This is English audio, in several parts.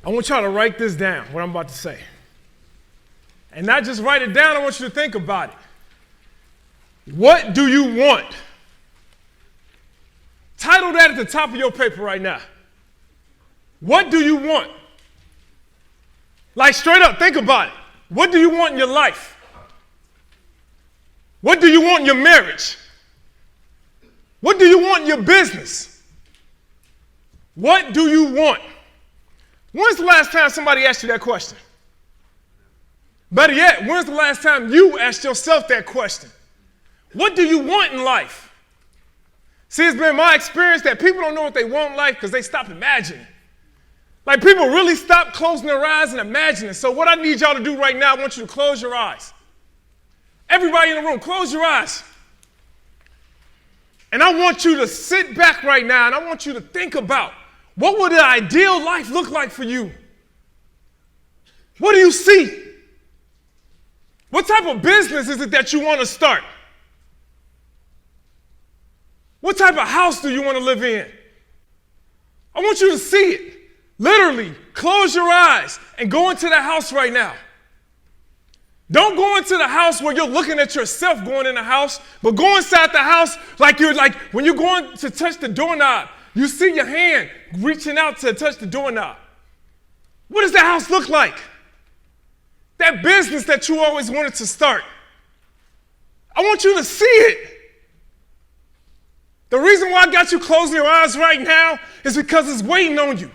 I want y'all to write this down, what I'm about to say. And not just write it down, I want you to think about it. What do you want? Title that at the top of your paper right now. What do you want? Like straight up, think about it. What do you want in your life? What do you want in your marriage? What do you want in your business? What do you want? When's the last time somebody asked you that question? Better yet, when's the last time you asked yourself that question? What do you want in life? See, it's been my experience that people don't know what they want in life because they stop imagining. Like people really stop closing their eyes and imagining. So what I need y'all to do right now, I want you to close your eyes. Everybody in the room, close your eyes. And I want you to sit back right now and I want you to think about what would the ideal life look like for you? What do you see? What type of business is it that you want to start? What type of house do you want to live in? I want you to see it. Literally, close your eyes and go into the house right now. Don't go into the house where you're looking at yourself going in the house, but go inside the house like when you're going to touch the doorknob, you see your hand reaching out to touch the doorknob. What does that house look like? That business that you always wanted to start. I want you to see it. The reason why I got you closing your eyes right now is because it's waiting on you.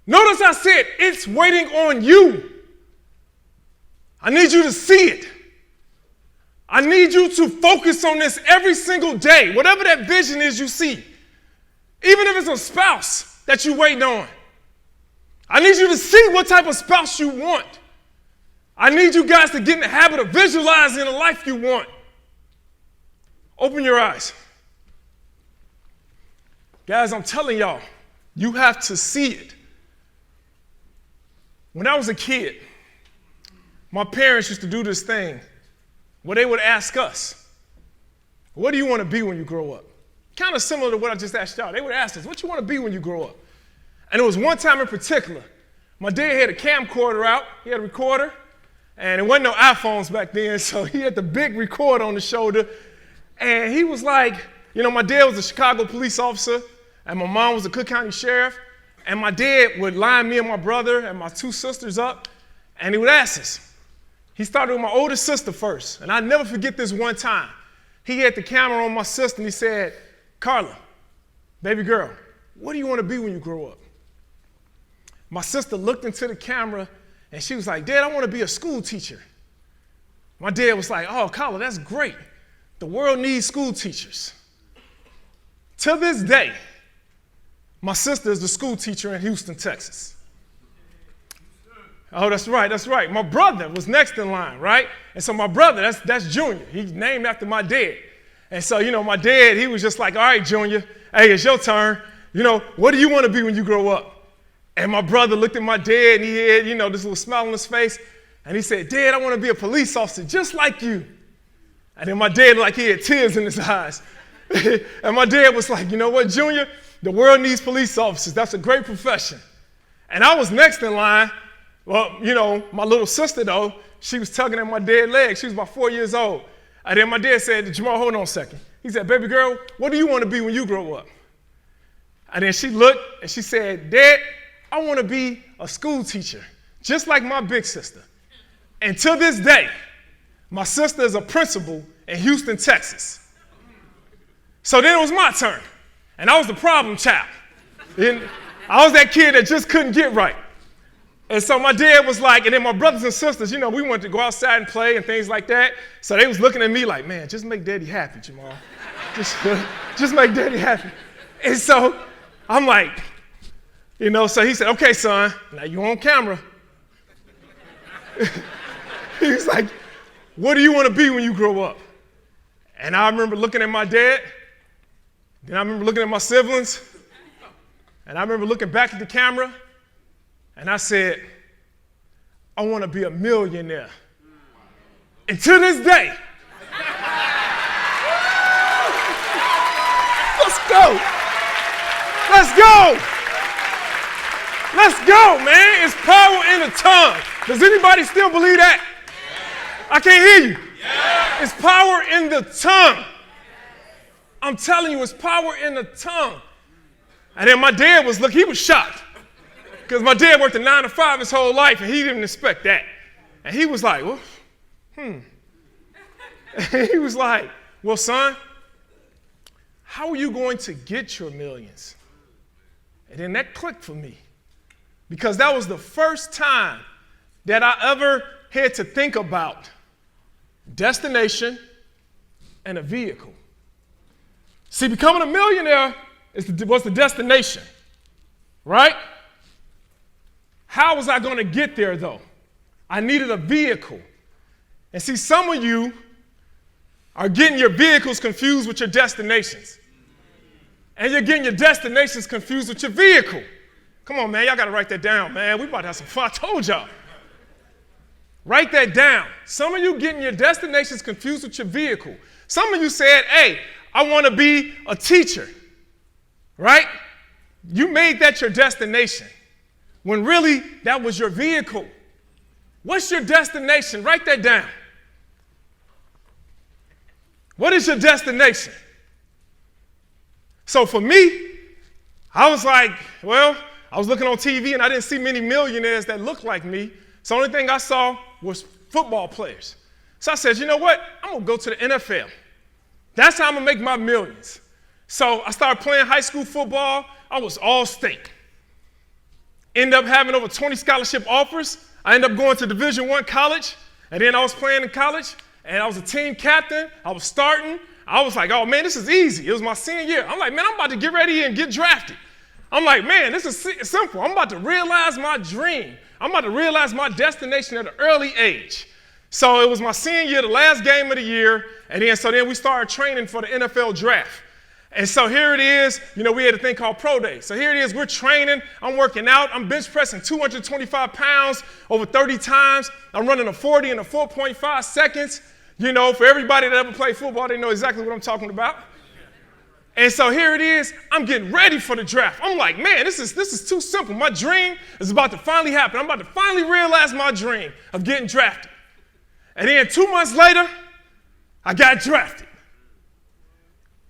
Notice I said it's waiting on you. I need you to see it. I need you to focus on this every single day, whatever that vision is you see. Even if it's a spouse that you're waiting on. I need you to see what type of spouse you want. I need you guys to get in the habit of visualizing the life you want. Open your eyes. Guys, I'm telling y'all, you have to see it. When I was a kid, my parents used to do this thing where they would ask us, what do you want to be when you grow up? Kind of similar to what I just asked y'all. They would ask us, what you want to be when you grow up? And it was one time in particular, my dad had a camcorder out, he had a recorder, and there wasn't no iPhones back then, so he had the big recorder on the shoulder, and he was like, my dad was a Chicago police officer, and my mom was a Cook County sheriff, and my dad would line me and my brother and my two sisters up, and he would ask us. He started with my older sister first, and I'll never forget this one time. He had the camera on my sister, and he said, Carla, baby girl, what do you want to be when you grow up? My sister looked into the camera, and she was like, Dad, I want to be a school teacher. My dad was like, oh, Carla, that's great. The world needs school teachers. To this day, my sister is the school teacher in Houston, Texas. Oh, that's right. My brother was next in line, right? And so my brother, that's Junior. He's named after my dad. And so, my dad, he was just like, all right, Junior, hey, it's your turn. What do you want to be when you grow up? And my brother looked at my dad, and he had, this little smile on his face. And he said, Dad, I want to be a police officer just like you. And then my dad, like he had tears in his eyes. And my dad was like, you know what, Junior? The world needs police officers. That's a great profession. And I was next in line. Well, my little sister, though, she was tugging at my dad's leg. She was about 4 years old. And then my dad said, Jamal, hold on a second. He said, baby girl, what do you want to be when you grow up? And then she looked and she said, Dad, I want to be a school teacher, just like my big sister. And to this day, my sister is a principal in Houston, Texas. So then it was my turn. And I was the problem child. And I was that kid that just couldn't get right. And so my dad was like, and then my brothers and sisters, we wanted to go outside and play and things like that. So they was looking at me like, man, just make daddy happy, Jamal. Just make daddy happy. And so I'm like, so he said, okay, son, now you on camera. He was like, what do you want to be when you grow up? And I remember looking at my dad. Then I remember looking at my siblings. And I remember looking back at the camera. And I said, I want to be a millionaire. And to this day, let's go. Let's go. Let's go. go, man. It's power in the tongue. Does anybody still believe that? I can't hear you. It's power in the tongue. I'm telling you, it's power in the tongue. And then my dad he was shocked. Because my dad worked a 9 to 5 his whole life, and he didn't expect that. And he was like, well, He was like, well, son, how are you going to get your millions? And then that clicked for me. Because that was the first time that I ever had to think about destination and a vehicle. See, becoming a millionaire was the destination, right? How was I going to get there, though? I needed a vehicle. And see, some of you are getting your vehicles confused with your destinations. And you're getting your destinations confused with your vehicle. Come on, man, y'all got to write that down, man. We about to have some fun. I told y'all. Write that down. Some of you getting your destinations confused with your vehicle. Some of you said, hey, I want to be a teacher, right? You made that your destination when really that was your vehicle. What's your destination? Write that down. What is your destination? So for me, I was like, well, I was looking on TV and I didn't see many millionaires that looked like me. So the only thing I saw was football players. So I said, you know what? I'm going to go to the NFL. That's how I'm going to make my millions. So I started playing high school football. I was all state. Ended up having over 20 scholarship offers. I ended up going to Division I college. And then I was playing in college. And I was a team captain. I was starting. I was like, oh, man, this is easy. It was my senior year. I'm like, man, I'm about to get ready and get drafted. I'm like, man, this is simple. I'm about to realize my dream. I'm about to realize my destination at an early age. So it was my senior year, the last game of the year. And then we started training for the NFL draft. And so here it is, we had a thing called Pro Day. So here it is, we're training, I'm working out, I'm bench pressing 225 pounds over 30 times. I'm running a 40 in a 4.5 seconds. For everybody that ever played football, they know exactly what I'm talking about. And so here it is, I'm getting ready for the draft. I'm like, man, this is too simple. My dream is about to finally happen. I'm about to finally realize my dream of getting drafted. And then 2 months later, I got drafted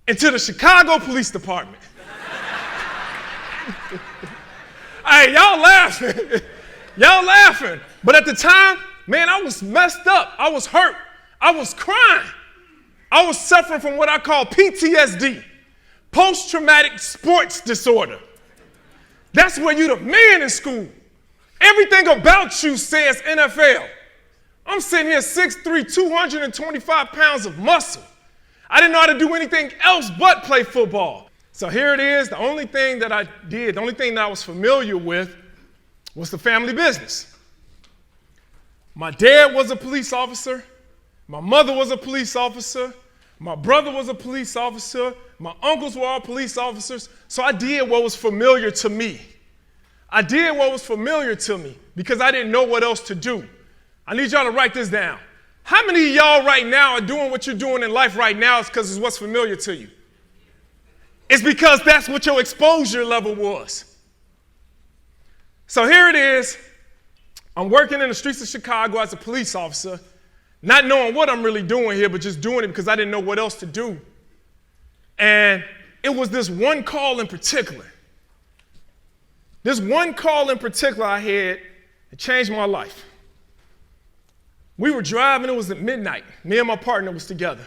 into the Chicago Police Department. Hey, y'all laughing. Y'all laughing. But at the time, man, I was messed up. I was hurt. I was crying. I was suffering from what I call PTSD, post-traumatic sports disorder. That's where you're the man in school. Everything about you says NFL. I'm sitting here 6'3", 225 pounds of muscle. I didn't know how to do anything else but play football. So here it is. The only thing that I did, the only thing that I was familiar with was the family business. My dad was a police officer. My mother was a police officer. My brother was a police officer. My uncles were all police officers. So I did what was familiar to me. I did what was familiar to me because I didn't know what else to do. I need y'all to write this down. How many of y'all right now are doing what you're doing in life right now is because it's what's familiar to you? It's because that's what your exposure level was. So here it is. I'm working in the streets of Chicago as a police officer, not knowing what I'm really doing here, but just doing it because I didn't know what else to do. And it was this one call in particular. This one call in particular I had, it changed my life. We were driving, it was at midnight. Me and my partner was together.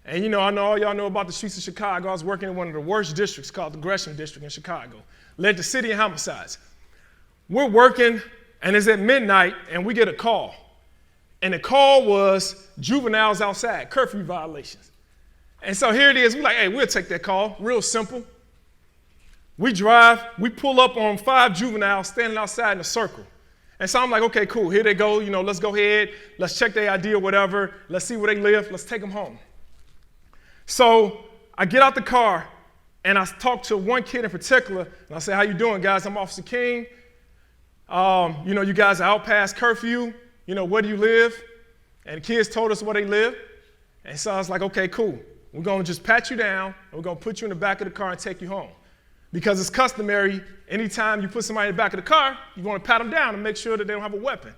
And I know all y'all know about the streets of Chicago. I was working in one of the worst districts called the Gresham District in Chicago. Led to city and homicides. We're working, and it's at midnight, and we get a call. And the call was juveniles outside, curfew violations. And so here it is. We're like, hey, we'll take that call. Real simple. We drive. We pull up on 5 juveniles standing outside in a circle. And so I'm like, okay, cool. Here they go. Let's go ahead. Let's check their ID or whatever. Let's see where they live. Let's take them home. So I get out the car, and I talk to one kid in particular, and I say, how you doing, guys? I'm Officer King. You guys are out past curfew. Where do you live? And the kids told us where they live. And so I was like, okay, cool. We're going to just pat you down, and we're going to put you in the back of the car and take you home. because it's customary. Anytime you put somebody in the back of the car, you want to pat them down and make sure that they don't have a weapon.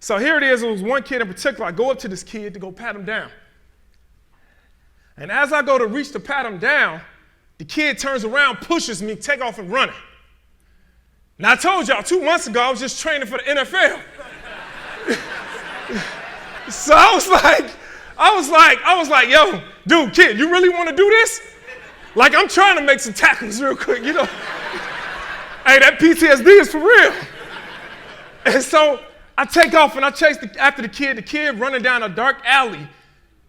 So here it is. It was one kid in particular. I go up to this kid to go pat him down. And as I go to reach to pat him down, the kid turns around, pushes me, take off and running. Now, I told y'all 2 months ago I was just training for the NFL. So I was like, yo, dude, kid, you really want to do this? Like, I'm trying to make some tackles real quick, you know. Hey, that PTSD is for real. And so I take off and I chase after the kid running down a dark alley.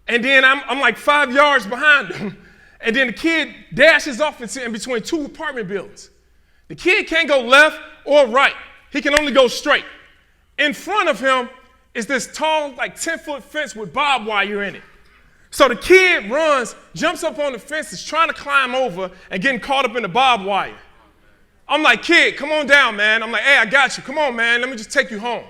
And then I'm like 5 yards behind him. And then the kid dashes off in between 2 apartment buildings. The kid can't go left or right. He can only go straight. In front of him is this tall, like 10-foot fence with barbed wire in it. So the kid runs, jumps up on the fence, is trying to climb over and getting caught up in the barbed wire. I'm like, kid, come on down, man. I'm like, hey, I got you. Come on, man. Let me just take you home.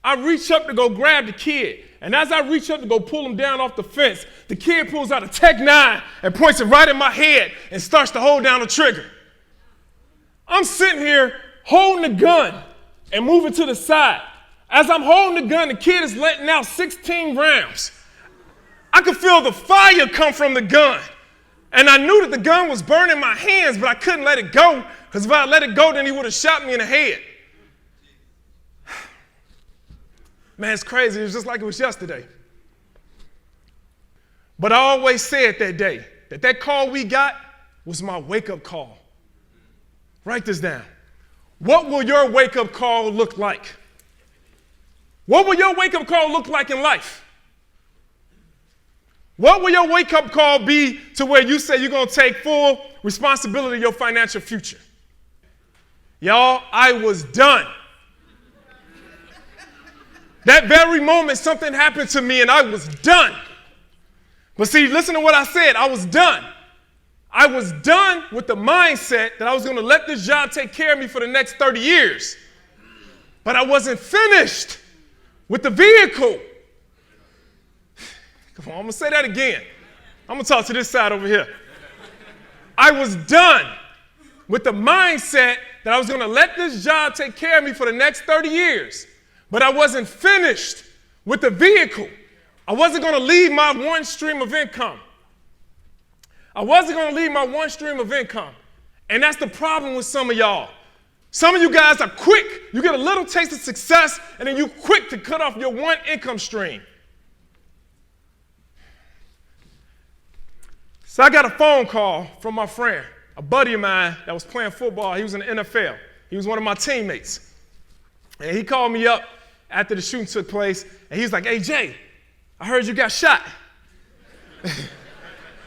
I reach up to go grab the kid. And as I reach up to go pull him down off the fence, the kid pulls out a Tech 9 and points it right in my head and starts to hold down the trigger. I'm sitting here holding the gun and moving to the side. As I'm holding the gun, the kid is letting out 16 rounds. I could feel the fire come from the gun. And I knew that the gun was burning my hands, but I couldn't let it go, because if I let it go, then he would have shot me in the head. Man, it's crazy. It was just like it was yesterday. But I always said that day that call we got was my wake-up call. Write this down. What will your wake-up call look like? What will your wake-up call look like in life? What will your wake-up call be to where you say you're going to take full responsibility of your financial future? Y'all, I was done. That very moment, something happened to me and I was done. But see, listen to what I said. I was done. I was done with the mindset that I was going to let this job take care of me for the next 30 years. But I wasn't finished with the vehicle. Come on, I'm going to say that again. I'm going to talk to this side over here. I was done with the mindset that I was going to let this job take care of me for the next 30 years. But I wasn't finished with the vehicle. I wasn't going to leave my one stream of income. I wasn't going to leave my one stream of income. And that's the problem with some of y'all. Some of you guys are quick. You get a little taste of success, and then you're quick to cut off your one income stream. So I got a phone call from my friend, a buddy of mine that was playing football. He was in the NFL. He was one of my teammates. And he called me up after the shooting took place, and he was like, hey, Jay, I heard you got shot.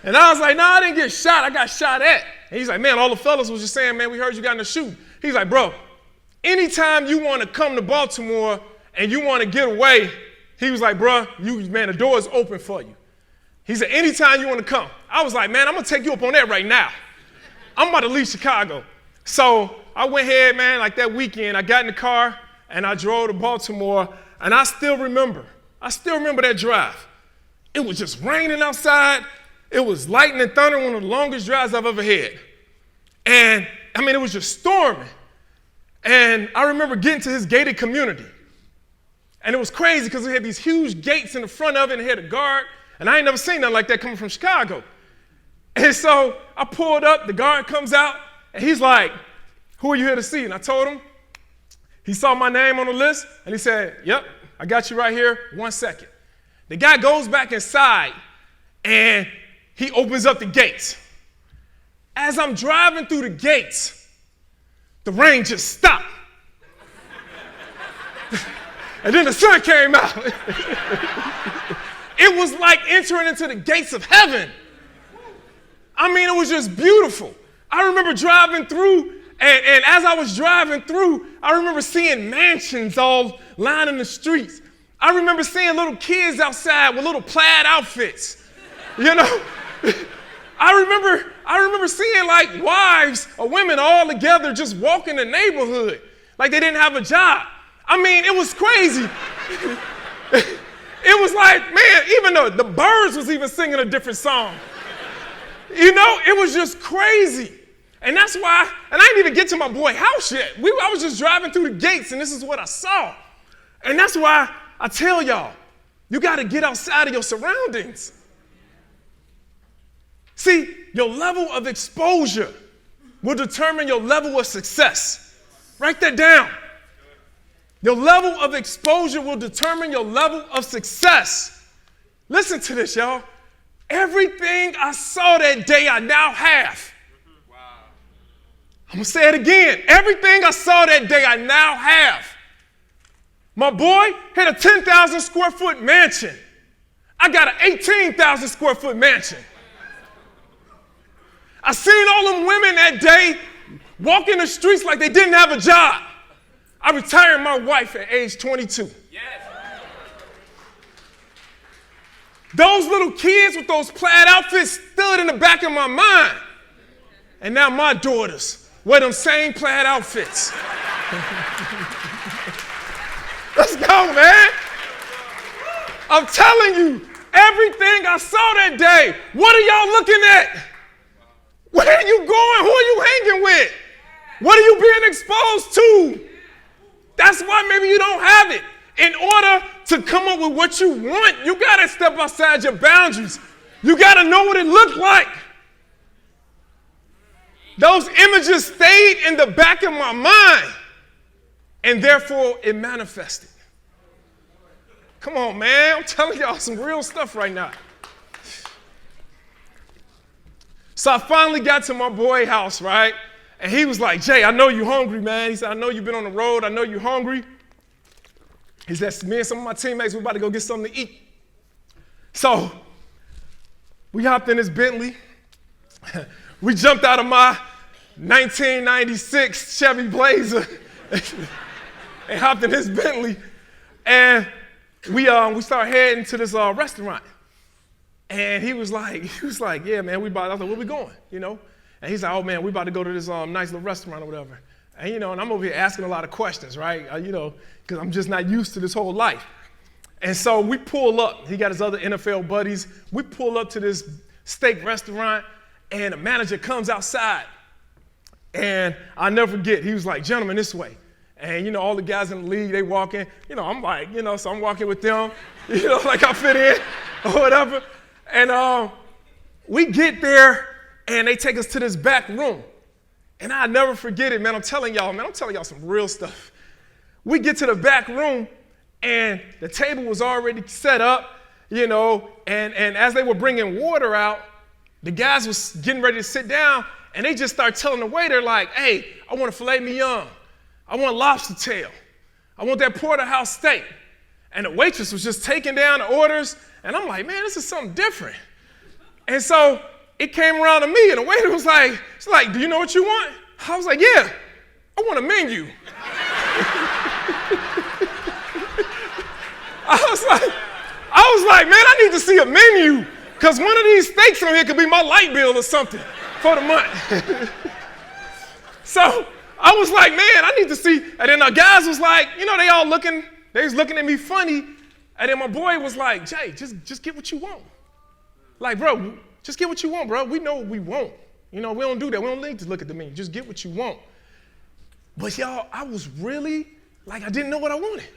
And I was like, no, I didn't get shot. I got shot at. And he's like, man, all the fellas was just saying, man, we heard you got in the shoot. He's like, bro, anytime you want to come to Baltimore and you want to get away, he was like, bro, man, the door is open for you. He said, anytime you want to come. I was like, man, I'm going to take you up on that right now. I'm about to leave Chicago. So I went ahead, man, like that weekend, I got in the car and I drove to Baltimore, and I still remember that drive. It was just raining outside. It was lightning and thunder, one of the longest drives I've ever had. And, I mean, it was just storming. And I remember getting to his gated community. And it was crazy because it had these huge gates in the front of it and it had a guard. And I ain't never seen nothing like that coming from Chicago. And so I pulled up, the guard comes out, and he's like, who are you here to see? And I told him. He saw my name on the list, and he said, yep, I got you right here, 1 second. The guy goes back inside, and he opens up the gates. As I'm driving through the gates, the rain just stopped. And then the sun came out. It was like entering into the gates of heaven. I mean, it was just beautiful. I remember driving through, and as I was driving through, I remember seeing mansions all lining the streets. I remember seeing little kids outside with little plaid outfits, you know? I remember seeing like wives or women all together just walking the neighborhood like they didn't have a job. I mean, it was crazy. It was like, man, even though the birds was even singing a different song. You know, it was just crazy. And that's why, and I didn't even get to my boy house yet. I was just driving through the gates, and this is what I saw. And that's why I tell y'all, you got to get outside of your surroundings. See, your level of exposure will determine your level of success. Write that down. Your level of exposure will determine your level of success. Listen to this, y'all. Everything I saw that day, I now have. Wow. I'm going to say it again. Everything I saw that day, I now have. My boy had a 10,000 square foot mansion. I got an 18,000 square foot mansion. I seen all them women that day walking the streets like they didn't have a job. I retired my wife at age 22. Yes. Those little kids with those plaid outfits stood in the back of my mind. And now my daughters wear them same plaid outfits. Let's go, man. I'm telling you, everything I saw that day, what are y'all looking at? Where are you going? Who are you hanging with? What are you being exposed to? That's why maybe you don't have it. In order to come up with what you want, you got to step outside your boundaries. You got to know what it looked like. Those images stayed in the back of my mind, and therefore it manifested. Come on, man. I'm telling y'all some real stuff right now. So I finally got to my boy's house, right? And he was like, Jay, I know you're hungry, man. He said, I know you've been on the road. I know you're hungry. He said, me and some of my teammates, we're about to go get something to eat. So we hopped in this Bentley. We jumped out of my 1996 Chevy Blazer and hopped in his Bentley. And we started heading to this restaurant. And he was like, yeah, man, I was like, where we going, you know? And he's like, oh, man, we about to go to this nice little restaurant or whatever. And, you know, and I'm over here asking a lot of questions, right? You know, because I'm just not used to this whole life. And so we pull up. He got his other NFL buddies. We pull up to this steak restaurant, and the manager comes outside. And I'll never forget, he was like, gentlemen, this way. And, you know, all the guys in the league, they walking. You know, I'm like, you know, so I'm walking with them, you know, like I fit in or whatever. And we get there, and they take us to this back room. And I'll never forget it, man. I'm telling y'all some real stuff. We get to the back room, and the table was already set up, you know, and as they were bringing water out, the guys was getting ready to sit down, and they just start telling the waiter, like, hey, I want a filet mignon. I want lobster tail. I want that porterhouse steak. And the waitress was just taking down the orders, and I'm like, man, this is something different. And so it came around to me, and the waiter was like, do you know what you want? I was like, yeah, I want a menu. I was like, man, I need to see a menu, because one of these steaks on here could be my light bill or something for the month. So I was like, man, I need to see. And then the guys was like, you know, they was looking at me funny. And then my boy was like, Jay, just get what you want. Like, bro, just get what you want, bro. We know what we want. You know, we don't do that. We don't need to look at the menu. Just get what you want. But y'all, I was really, like, I didn't know what I wanted.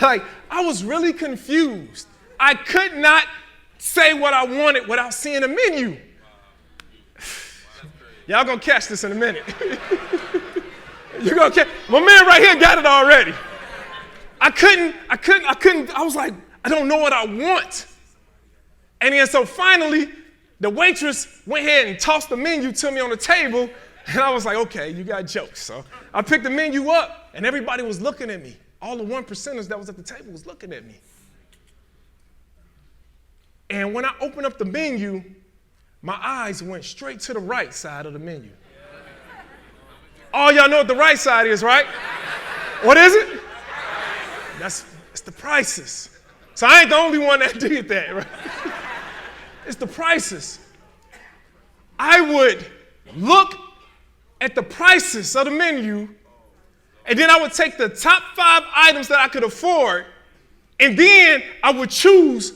Like, I was really confused. I could not say what I wanted without seeing a menu. Y'all gonna catch this in a minute. You're gonna catch, my man right here got it already. I couldn't, I was like, I don't know what I want. And then so finally, the waitress went ahead and tossed the menu to me on the table, and I was like, okay, you got jokes. So I picked the menu up, and everybody was looking at me. All the 1%ers that was at the table was looking at me. And when I opened up the menu, my eyes went straight to the right side of the menu. All y'all know what the right side is, right? What is it? It's the prices. So I ain't the only one that did that, right? It's the prices. I would look at the prices of the menu, and then I would take the top 5 items that I could afford, and then I would choose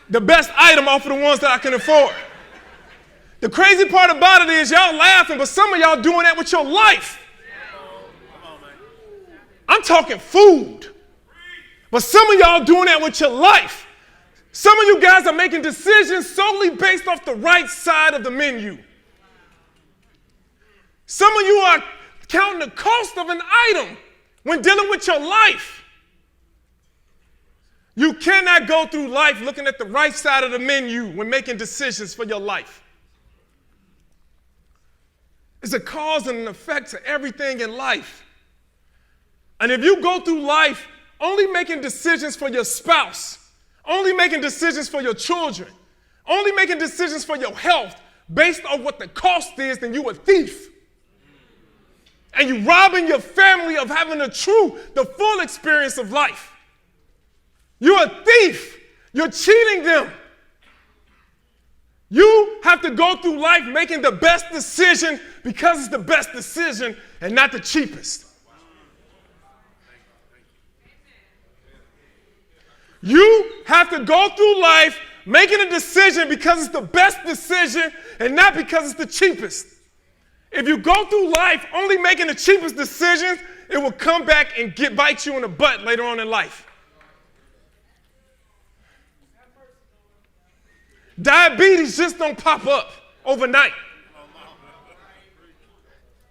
the best item off of the ones that I can afford. The crazy part about it is y'all laughing, but some of y'all doing that with your life. I'm talking food. But some of y'all doing that with your life. Some of you guys are making decisions solely based off the right side of the menu. Some of you are counting the cost of an item when dealing with your life. You cannot go through life looking at the right side of the menu when making decisions for your life. It's a cause and an effect to everything in life. And if you go through life only making decisions for your spouse, only making decisions for your children, only making decisions for your health based on what the cost is, then you a thief. And you robbing your family of having the full experience of life. You're a thief. You're cheating them. You have to go through life making the best decision because it's the best decision and not the cheapest. You have to go through life making a decision because it's the best decision and not because it's the cheapest. If you go through life only making the cheapest decisions, it will come back and bite you in the butt later on in life. Diabetes just don't pop up overnight.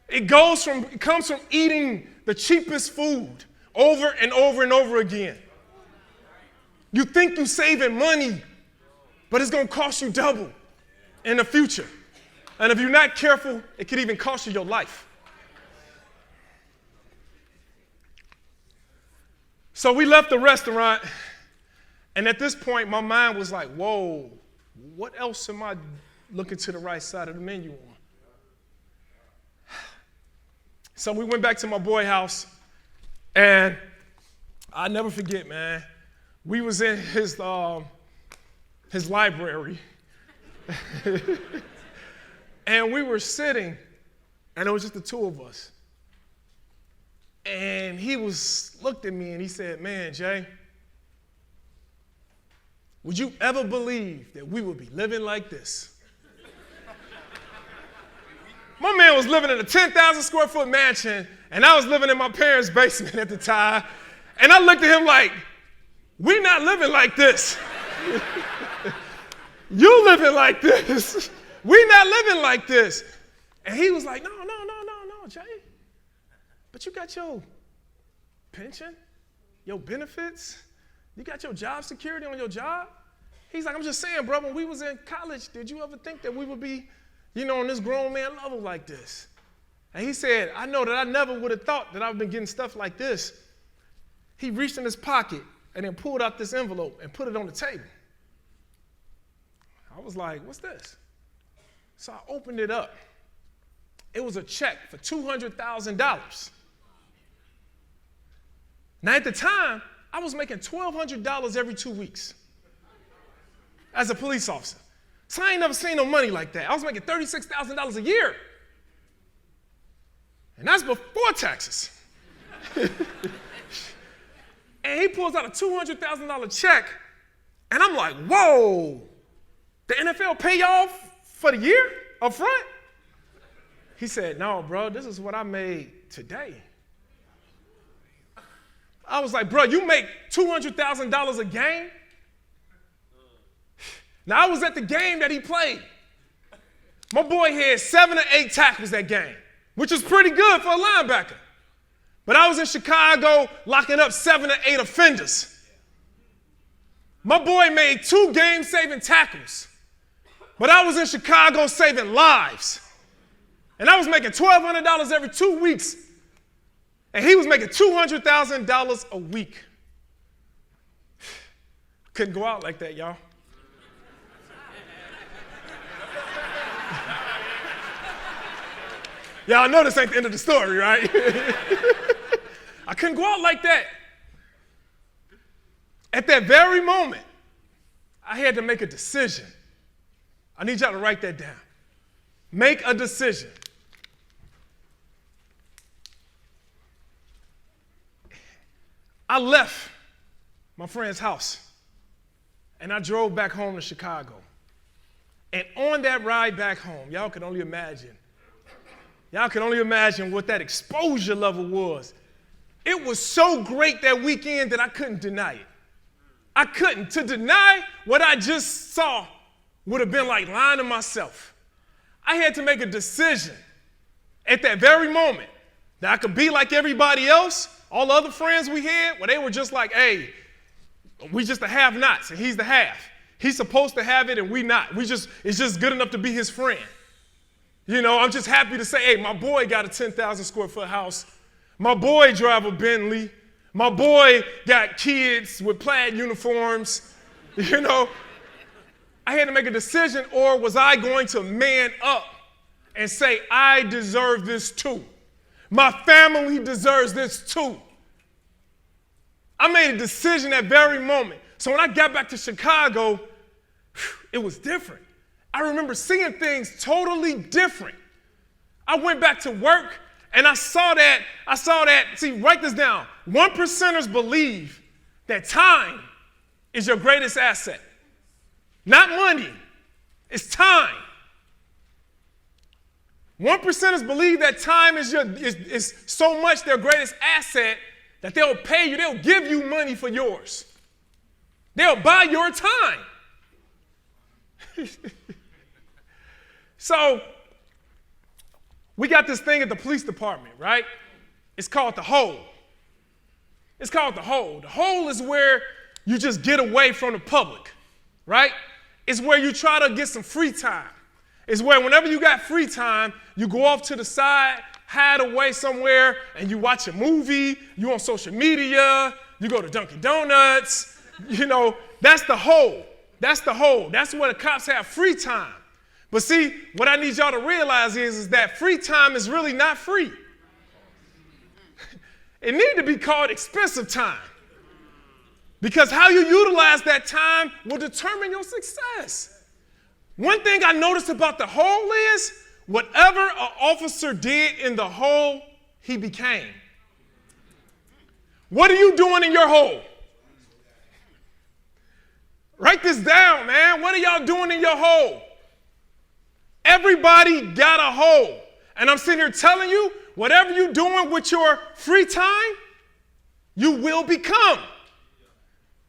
It comes from eating the cheapest food over and over and over again. You think you're saving money, but it's going to cost you double in the future. And if you're not careful, it could even cost you your life. So we left the restaurant, and at this point, my mind was like, whoa, what else am I looking to the right side of the menu on? So we went back to my boy's house, and I'll never forget, man. We was in his library, and we were sitting, and it was just the two of us. And he looked at me and he said, man, Jay, would you ever believe that we would be living like this? My man was living in a 10,000 square foot mansion, and I was living in my parents' basement at the time. And I looked at him like, we're not living like this. You living like this. We're not living like this. And he was like, no, Jay. But you got your pension, your benefits, you got your job security on your job. He's like, I'm just saying, bro, when we was in college, did you ever think that we would be, on this grown man level like this? And he said, I know that I never would have thought that I've been getting stuff like this. He reached in his pocket and then pulled out this envelope and put it on the table. I was like, what's this? So I opened it up. It was a check for $200,000. Now at the time, I was making $1,200 every 2 weeks as a police officer. So I ain't never seen no money like that. I was making $36,000 a year. And that's before taxes. And he pulls out a $200,000 check, and I'm like, whoa, the NFL pay y'all for the year up front? He said, no, bro, this is what I made today. I was like, bro, you make $200,000 a game? Now, I was at the game that he played. My boy had 7 or 8 tackles that game, which is pretty good for a linebacker. But I was in Chicago locking up 7 or 8 offenders. My boy made 2 game-saving tackles. But I was in Chicago saving lives. And I was making $1,200 every 2 weeks. And he was making $200,000 a week. Couldn't go out like that, y'all. Y'all know this ain't the end of the story, right? I couldn't go out like that. At that very moment, I had to make a decision. I need y'all to write that down. Make a decision. I left my friend's house, and I drove back home to Chicago. And on that ride back home, y'all can only imagine. Y'all can only imagine what that exposure level was. It was so great that weekend that I couldn't deny it. I couldn't. To deny what I just saw would have been like lying to myself. I had to make a decision at that very moment that I could be like everybody else, all the other friends we had, where they were just like, hey, we just the have-nots, and he's the half. He's supposed to have it, and we not. It's just good enough to be his friend. You know, I'm just happy to say, hey, my boy got a 10,000 square foot house. My boy drive a Bentley. My boy got kids with plaid uniforms. You know, I had to make a decision, or was I going to man up and say, I deserve this too. My family deserves this too. I made a decision that very moment. So when I got back to Chicago, it was different. I remember seeing things totally different. I went back to work and I saw that, see, write this down. 1%ers believe that time is your greatest asset. Not money, it's time. 1%ers believe that time is so much their greatest asset that they'll pay you, they'll give you money for yours. They'll buy your time. So, we got this thing at the police department, right? It's called the hole. It's called the hole. The hole is where you just get away from the public, right? It's where you try to get some free time. It's where whenever you got free time, you go off to the side, hide away somewhere, and you watch a movie, you on social media, you go to Dunkin' Donuts. You know, that's the hole. That's the hole. That's where the cops have free time. But see, what I need y'all to realize is that free time is really not free. It needs to be called expensive time. Because how you utilize that time will determine your success. One thing I noticed about the hole is whatever an officer did in the hole, he became. What are you doing in your hole? Write this down, man. What are y'all doing in your hole? Everybody got a hole. And I'm sitting here telling you, whatever you're doing with your free time, you will become.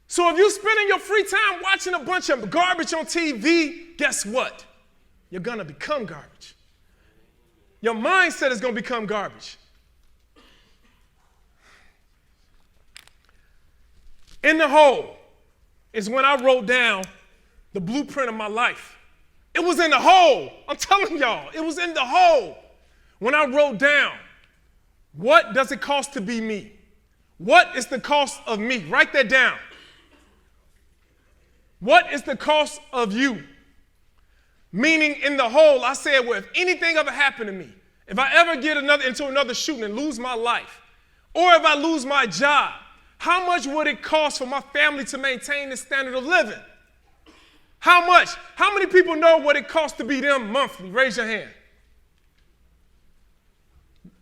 So if you're spending your free time watching a bunch of garbage on TV, guess what? You're going to become garbage. Your mindset is going to become garbage. In the hole is when I wrote down the blueprint of my life. It was in the hole. I'm telling y'all, it was in the hole. When I wrote down, what does it cost to be me? What is the cost of me? Write that down. What is the cost of you? Meaning in the hole, I said, well, if anything ever happened to me, if I ever get into another shooting and lose my life, or if I lose my job, how much would it cost for my family to maintain this standard of living? How much? How many people know what it costs to be them monthly? Raise your hand.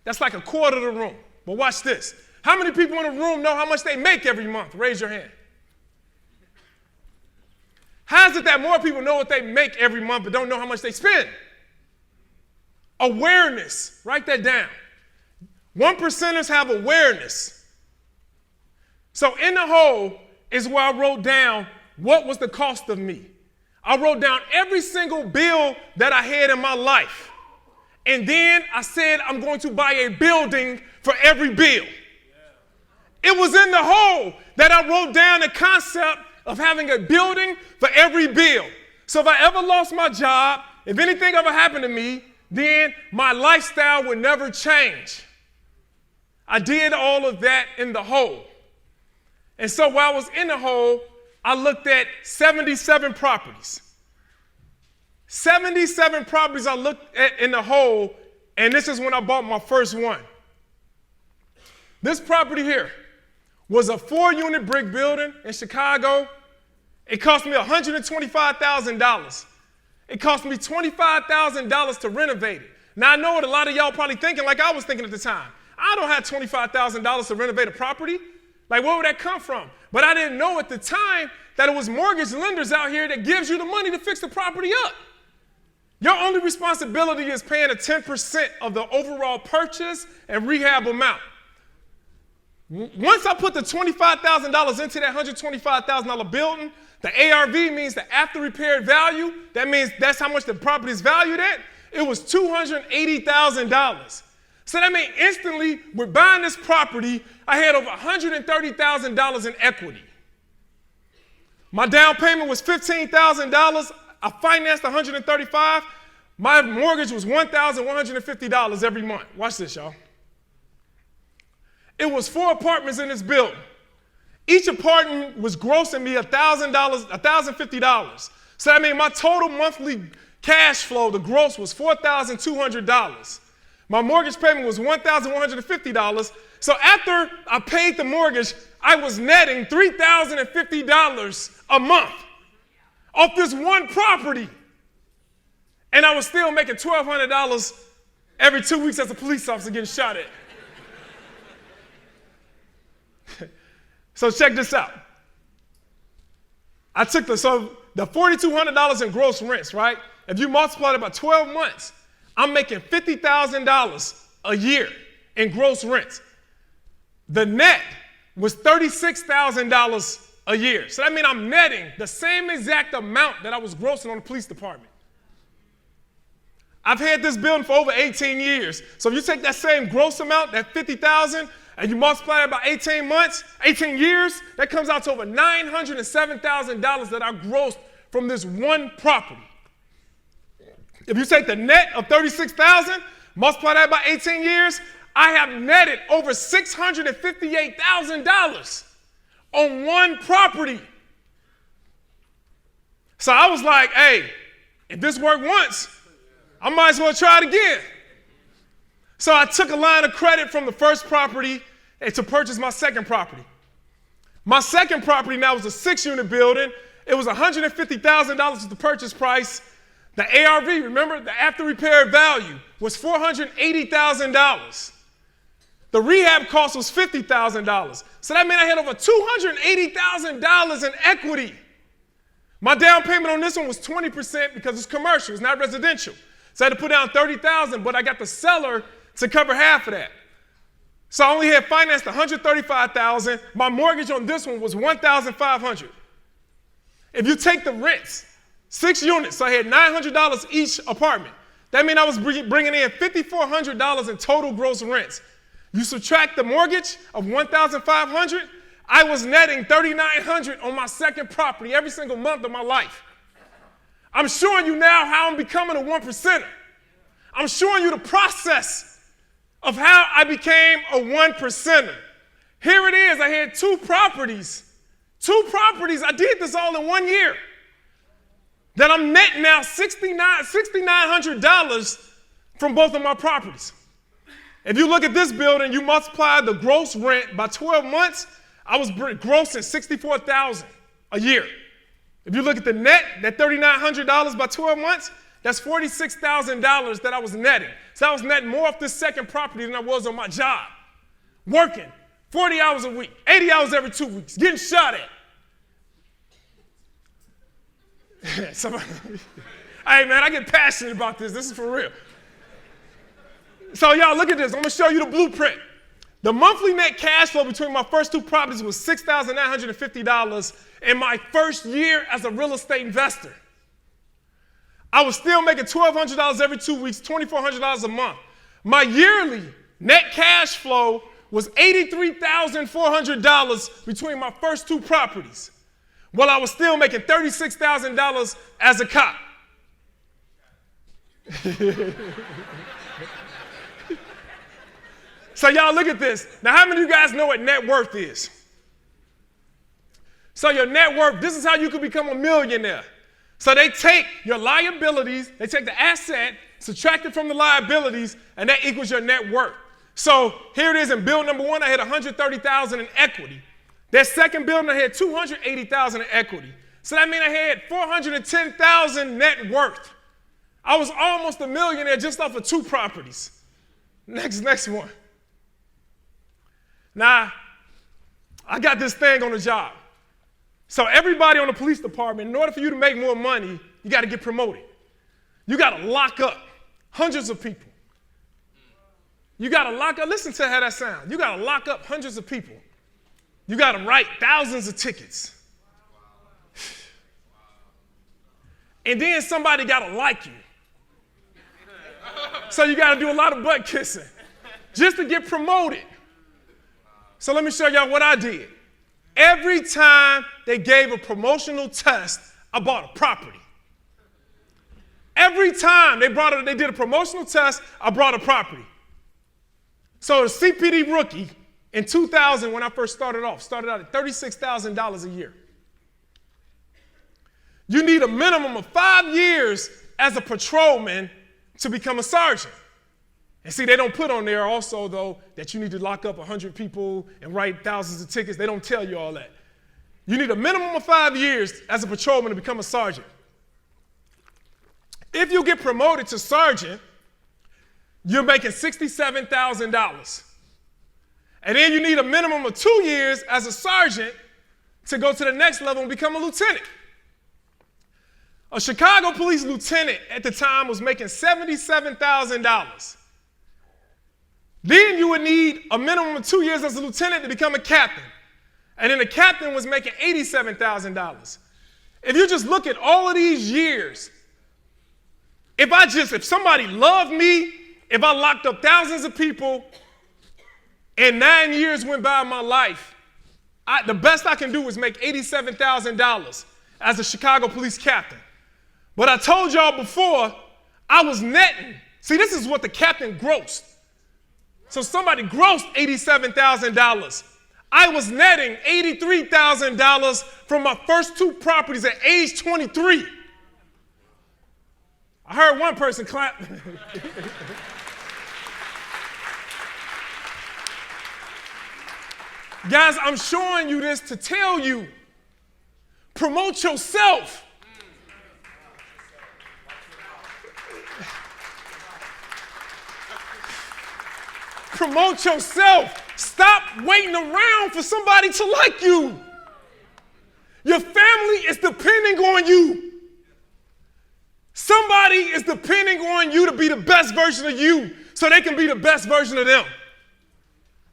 That's like a quarter of the room. But watch this. How many people in the room know how much they make every month? Raise your hand. How is it that more people know what they make every month but don't know how much they spend? Awareness. Write that down. 1%ers have awareness. So in the hole is where I wrote down what was the cost of me. I wrote down every single bill that I had in my life. And then I said I'm going to buy a building for every bill. It was in the hole that I wrote down the concept of having a building for every bill. So if I ever lost my job, if anything ever happened to me, then my lifestyle would never change. I did all of that in the hole. And so while I was in the hole, I looked at 77 properties. 77 properties I looked at in the hole, and this is when I bought my first one. This property here was a 4-unit brick building in Chicago. It cost me $125,000. It cost me $25,000 to renovate it. Now, I know what a lot of y'all probably thinking, like I was thinking at the time. I don't have $25,000 to renovate a property. Like, where would that come from? But I didn't know at the time that it was mortgage lenders out here that gives you the money to fix the property up. Your only responsibility is paying a 10% of the overall purchase and rehab amount. Once I put the $25,000 into that $125,000 building, the ARV means the after repair value. That means that's how much the property is valued at. It was $280,000. So that means instantly, with buying this property, I had over $130,000 in equity. My down payment was $15,000. I financed $135,000. My mortgage was $1,150 every month. Watch this, y'all. It was 4 apartments in this building. Each apartment was grossing me $1,050. So that means my total monthly cash flow, the gross, was $4,200. My mortgage payment was $1,150. So after I paid the mortgage, I was netting $3,050 a month off this one property. And I was still making $1,200 every 2 weeks as a police officer getting shot at. So check this out. I took the $4,200 in gross rents, right? If you multiply it by 12 months, I'm making $50,000 a year in gross rents. The net was $36,000 a year. So that means I'm netting the same exact amount that I was grossing on the police department. I've had this building for over 18 years. So if you take that same gross amount, that $50,000, and you multiply it by 18 years, that comes out to over $907,000 that I grossed from this one property. If you take the net of $36,000, multiply that by 18 years, I have netted over $658,000 on one property. So I was like, hey, if this worked once, I might as well try it again. So I took a line of credit from the first property to purchase my second property. My second property now was a 6-unit building. It was $150,000 was the purchase price. The ARV, remember, the after repair value was $480,000. The rehab cost was $50,000. So that meant I had over $280,000 in equity. My down payment on this one was 20% because it's commercial, it's not residential. So I had to put down $30,000, but I got the seller to cover half of that. So I only had financed $135,000. My mortgage on this one was $1,500. If you take the rents, 6 units, so I had $900 each apartment. That means I was bringing in $5,400 in total gross rents. You subtract the mortgage of $1,500, I was netting $3,900 on my second property every single month of my life. I'm showing you now how I'm becoming a 1%er. I'm showing you the process of how I became a 1%er. Here it is. I had 2 properties. 2 properties. I did this all in 1 year. That I'm netting now $6,900 from both of my properties. If you look at this building, you multiply the gross rent by 12 months, I was grossing $64,000 a year. If you look at the net, that $3,900 by 12 months, that's $46,000 that I was netting. So I was netting more off this second property than I was on my job. Working 40 hours a week, 80 hours every 2 weeks, getting shot at. Hey man, I get passionate about this. This is for real. So y'all look at this. I'm gonna show you the blueprint. The monthly net cash flow between my first 2 properties was $6,950 in my first year as a real estate investor. I was still making $1,200 every 2 weeks, $2,400 a month. My yearly net cash flow was $83,400 between my first 2 properties, while I was still making $36,000 as a cop. So y'all look at this. Now, how many of you guys know what net worth is? So your net worth, this is how you can become a millionaire. So they take your liabilities, they take the asset, subtract it from the liabilities, and that equals your net worth. So here it is in bill number 1, I had $130,000 in equity. That second building, I had $280,000 in equity. So that means I had $410,000 net worth. I was almost a millionaire just off of 2 properties. Next one. Now, I got this thing on the job. So everybody on the police department, in order for you to make more money, you got to get promoted. You got to lock up hundreds of people. You got to lock up, listen to how that sounds. You got to lock up hundreds of people. You got to write thousands of tickets. And then somebody got to like you. So you got to do a lot of butt kissing just to get promoted. So let me show y'all what I did. Every time they gave a promotional test, I bought a property. Every time they did a promotional test, I brought a property. So the CPD rookie in 2000, when I first started out at $36,000 a year. You need a minimum of 5 years as a patrolman to become a sergeant. And see, they don't put on there also, though, that you need to lock up 100 people and write thousands of tickets. They don't tell you all that. You need a minimum of 5 years as a patrolman to become a sergeant. If you get promoted to sergeant, you're making $67,000. And then you need a minimum of 2 years as a sergeant to go to the next level and become a lieutenant. A Chicago police lieutenant at the time was making $77,000. Then you would need a minimum of 2 years as a lieutenant to become a captain. And then a captain was making $87,000. If you just look at all of these years, if somebody loved me, if I locked up thousands of people and 9 years went by in my life, the best I can do is make $87,000 as a Chicago police captain. But I told y'all before, I was netting. See, this is what the captain grossed. So somebody grossed $87,000. I was netting $83,000 from my first 2 properties at age 23. I heard one person clap. Guys, I'm showing you this to tell you, promote yourself. Promote yourself. Stop waiting around for somebody to like you. Your family is depending on you. Somebody is depending on you to be the best version of you so they can be the best version of them.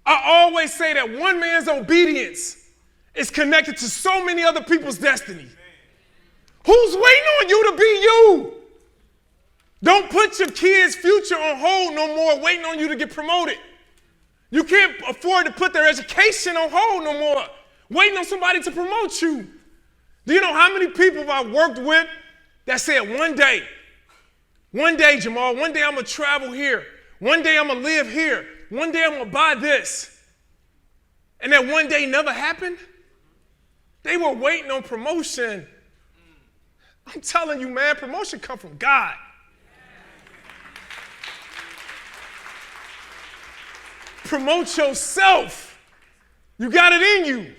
I always say that one man's obedience is connected to so many other people's destiny. Who's waiting on you to be you? Don't put your kids' future on hold no more, waiting on you to get promoted. You can't afford to put their education on hold no more, waiting on somebody to promote you. Do you know how many people have I worked with that said, one day, Jemal, one day I'm going to travel here. One day I'm going to live here. One day I'm going to buy this. And that one day never happened? They were waiting on promotion. I'm telling you, man, promotion comes from God. Promote yourself. You got it in you.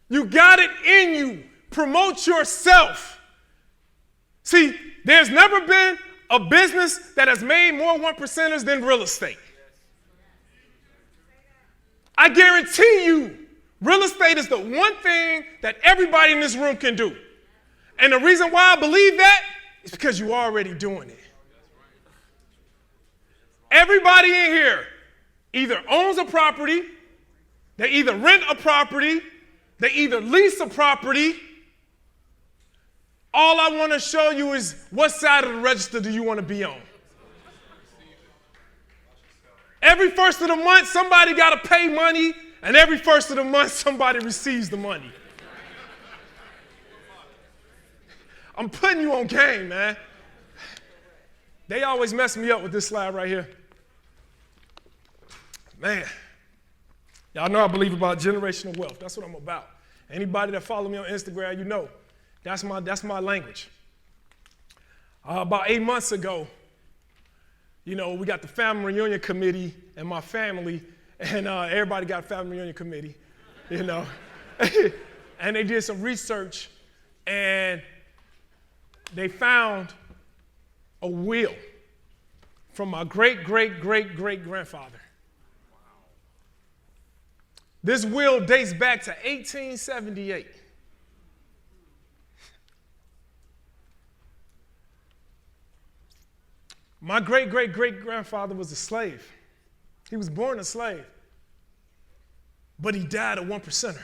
You got it in you. Promote yourself. See, there's never been a business that has made more 1%ers than real estate. I guarantee you, real estate is the one thing that everybody in this room can do. And the reason why I believe that is because you're already doing it. Everybody in here either owns a property, they either rent a property, they either lease a property. All I want to show you is what side of the register do you want to be on. Every first of the month, somebody got to pay money, and every first of the month, somebody receives the money. I'm putting you on game, man. They always mess me up with this slide right here. Man, y'all know I believe about generational wealth. That's what I'm about. Anybody that follow me on Instagram, you know, that's my language. About 8 months ago, you know, we got the family reunion committee and my family, and everybody got a family reunion committee, you know. And they did some research, and they found a will from my great-great-great-great-grandfather. This will dates back to 1878. My great-great-great-grandfather was a slave. He was born a slave, but he died a one percenter.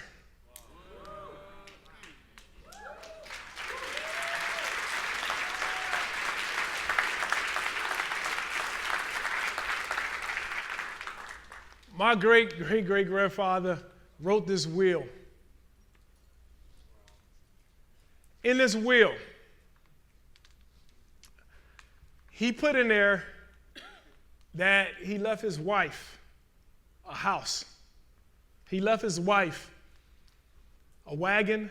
My great-great-great-grandfather wrote this will. In this will, he put in there that he left his wife a house. He left his wife a wagon.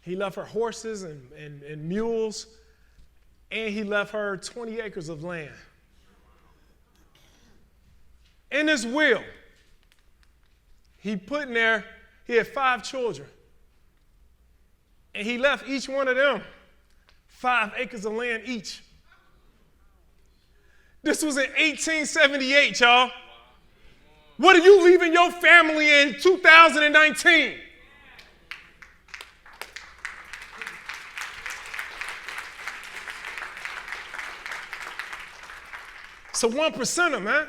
He left her horses and mules. And he left her 20 acres of land. In his will, he put in there, he had 5 children. And he left each one of them 5 acres of land each. This was in 1878, y'all. What are you leaving your family in 2019? So 1%er, man.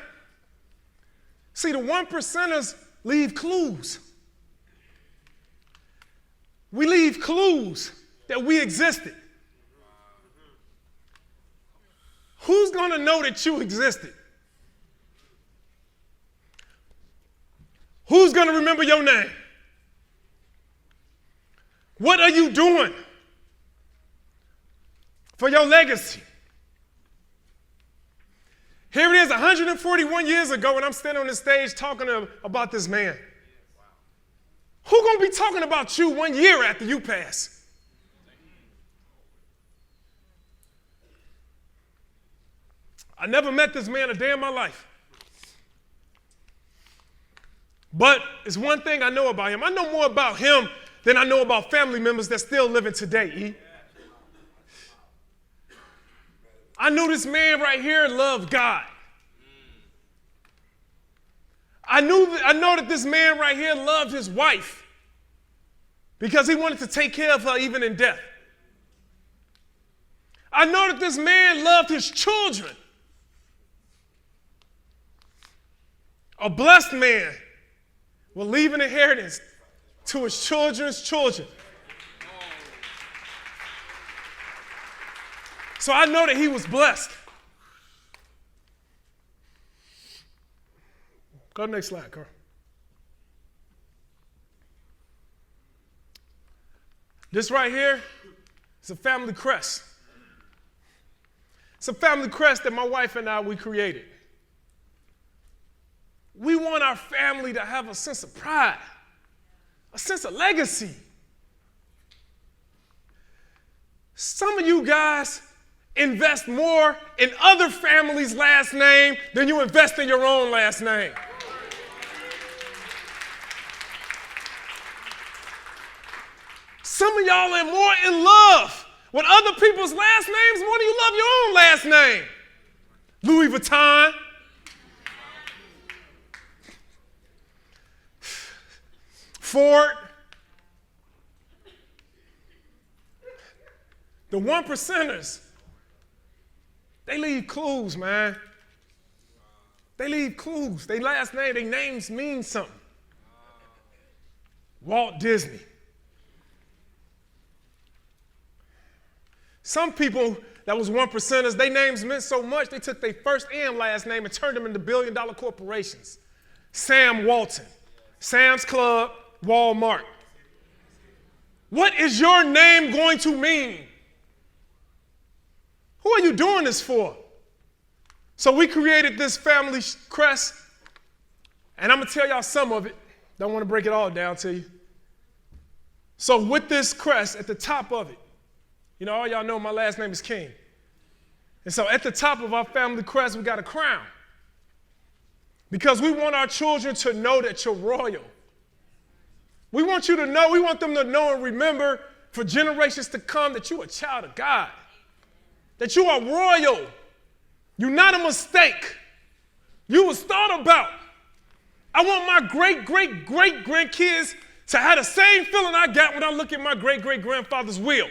See, the 1%ers leave clues. We leave clues that we existed. Who's going to know that you existed? Who's going to remember your name? What are you doing for your legacy? Here it is 141 years ago, and I'm standing on the stage talking about this man. Who's going to be talking about you 1 year after you pass? I never met this man a day in my life. But it's one thing I know about him. I know more about him than I know about family members that still living today, E. I knew this man right here loved God. I know that this man right here loved his wife because he wanted to take care of her even in death. I know that this man loved his children. A blessed man will leave an inheritance to his children's children. So I know that he was blessed. Go to the next slide, Carl. This right here is a family crest. It's a family crest that my wife and I, we created. We want our family to have a sense of pride, a sense of legacy. Some of you guys invest more in other families' last name than you invest in your own last name. Some of y'all are more in love with other people's last names more than you love your own last name. Louis Vuitton, Ford. The 1%ers, they leave clues, man. They leave clues. Their last name, their names mean something. Walt Disney. Some people that was 1%ers, their names meant so much, they took their first and last name and turned them into billion-dollar corporations. Sam Walton, Sam's Club, Walmart. What is your name going to mean? Who are you doing this for? So we created this family crest, and I'm going to tell y'all some of it. Don't want to break it all down to you. So with this crest at the top of it, you know, all y'all know my last name is King. And so at the top of our family crest, we got a crown. Because we want our children to know that you're royal. We want you to know, we want them to know and remember for generations to come that you're a child of God. That you are royal. You're not a mistake. You was thought about. I want my great-great-great-grandkids to have the same feeling I got when I look at my great-great-grandfather's will.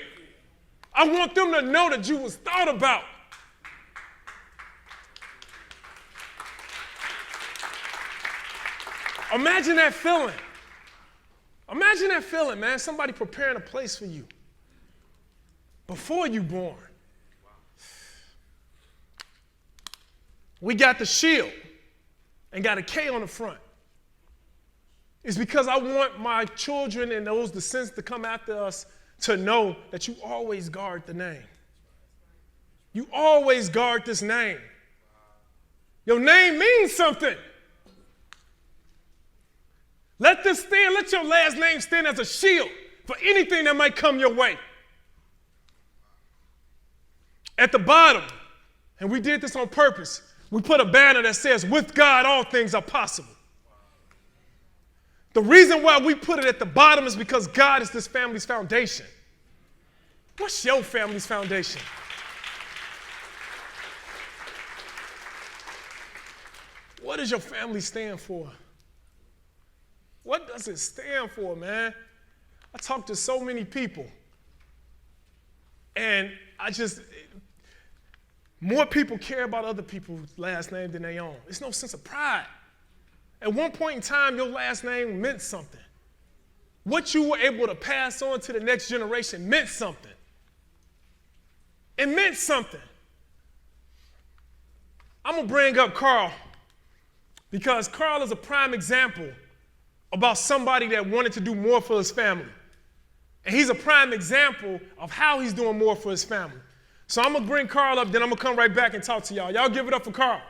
I want them to know that you was thought about. Imagine that feeling. Imagine that feeling, man. Somebody preparing a place for you before you born. We got the shield and got a K on the front. It's because I want my children and those descendants to come after us to know that you always guard the name. You always guard this name. Your name means something. Let this stand, let your last name stand as a shield for anything that might come your way. At the bottom, and we did this on purpose, we put a banner that says, with God, all things are possible. The reason why we put it at the bottom is because God is this family's foundation. What's your family's foundation? What does your family stand for? What does it stand for, man? I talk to so many people, and more people care about other people's last name than their own. It's no sense of pride. At one point in time, your last name meant something. What you were able to pass on to the next generation meant something. It meant something. I'm going to bring up Carl because Carl is a prime example about somebody that wanted to do more for his family. And he's a prime example of how he's doing more for his family. So I'm going to bring Carl up, then I'm going to come right back and talk to y'all. Y'all give it up for Carl.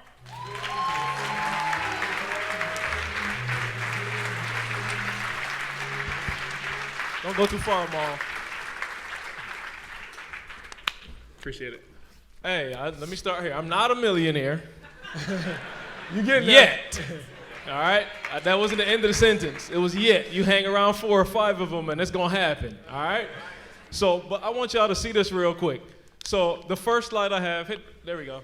Don't go too far, Maul. Appreciate it. Hey, let me start here. I'm not a millionaire. You getting yet. All right? That wasn't the end of the sentence. It was yet. You hang around 4 or 5 of them, and it's going to happen. All right? So, but I want y'all to see this real quick. So the first slide I have, there we go.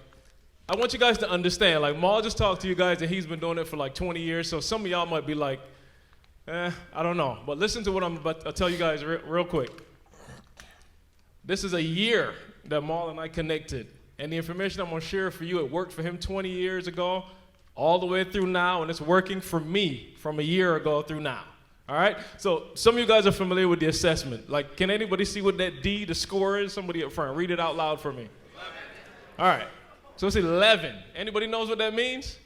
I want you guys to understand, like Maul just talked to you guys and he's been doing it for like 20 years, so some of y'all might be like, I don't know. But listen to what I'm about to tell you guys real quick. This is a year that Maul and I connected, and the information I'm going to share for you, it worked for him 20 years ago, all the way through now, and it's working for me from a year ago through now. All right? So some of you guys are familiar with the assessment. Like, can anybody see what that D, the score is? Somebody up front, read it out loud for me. 11. All right. So it's 11. Anybody knows what that means?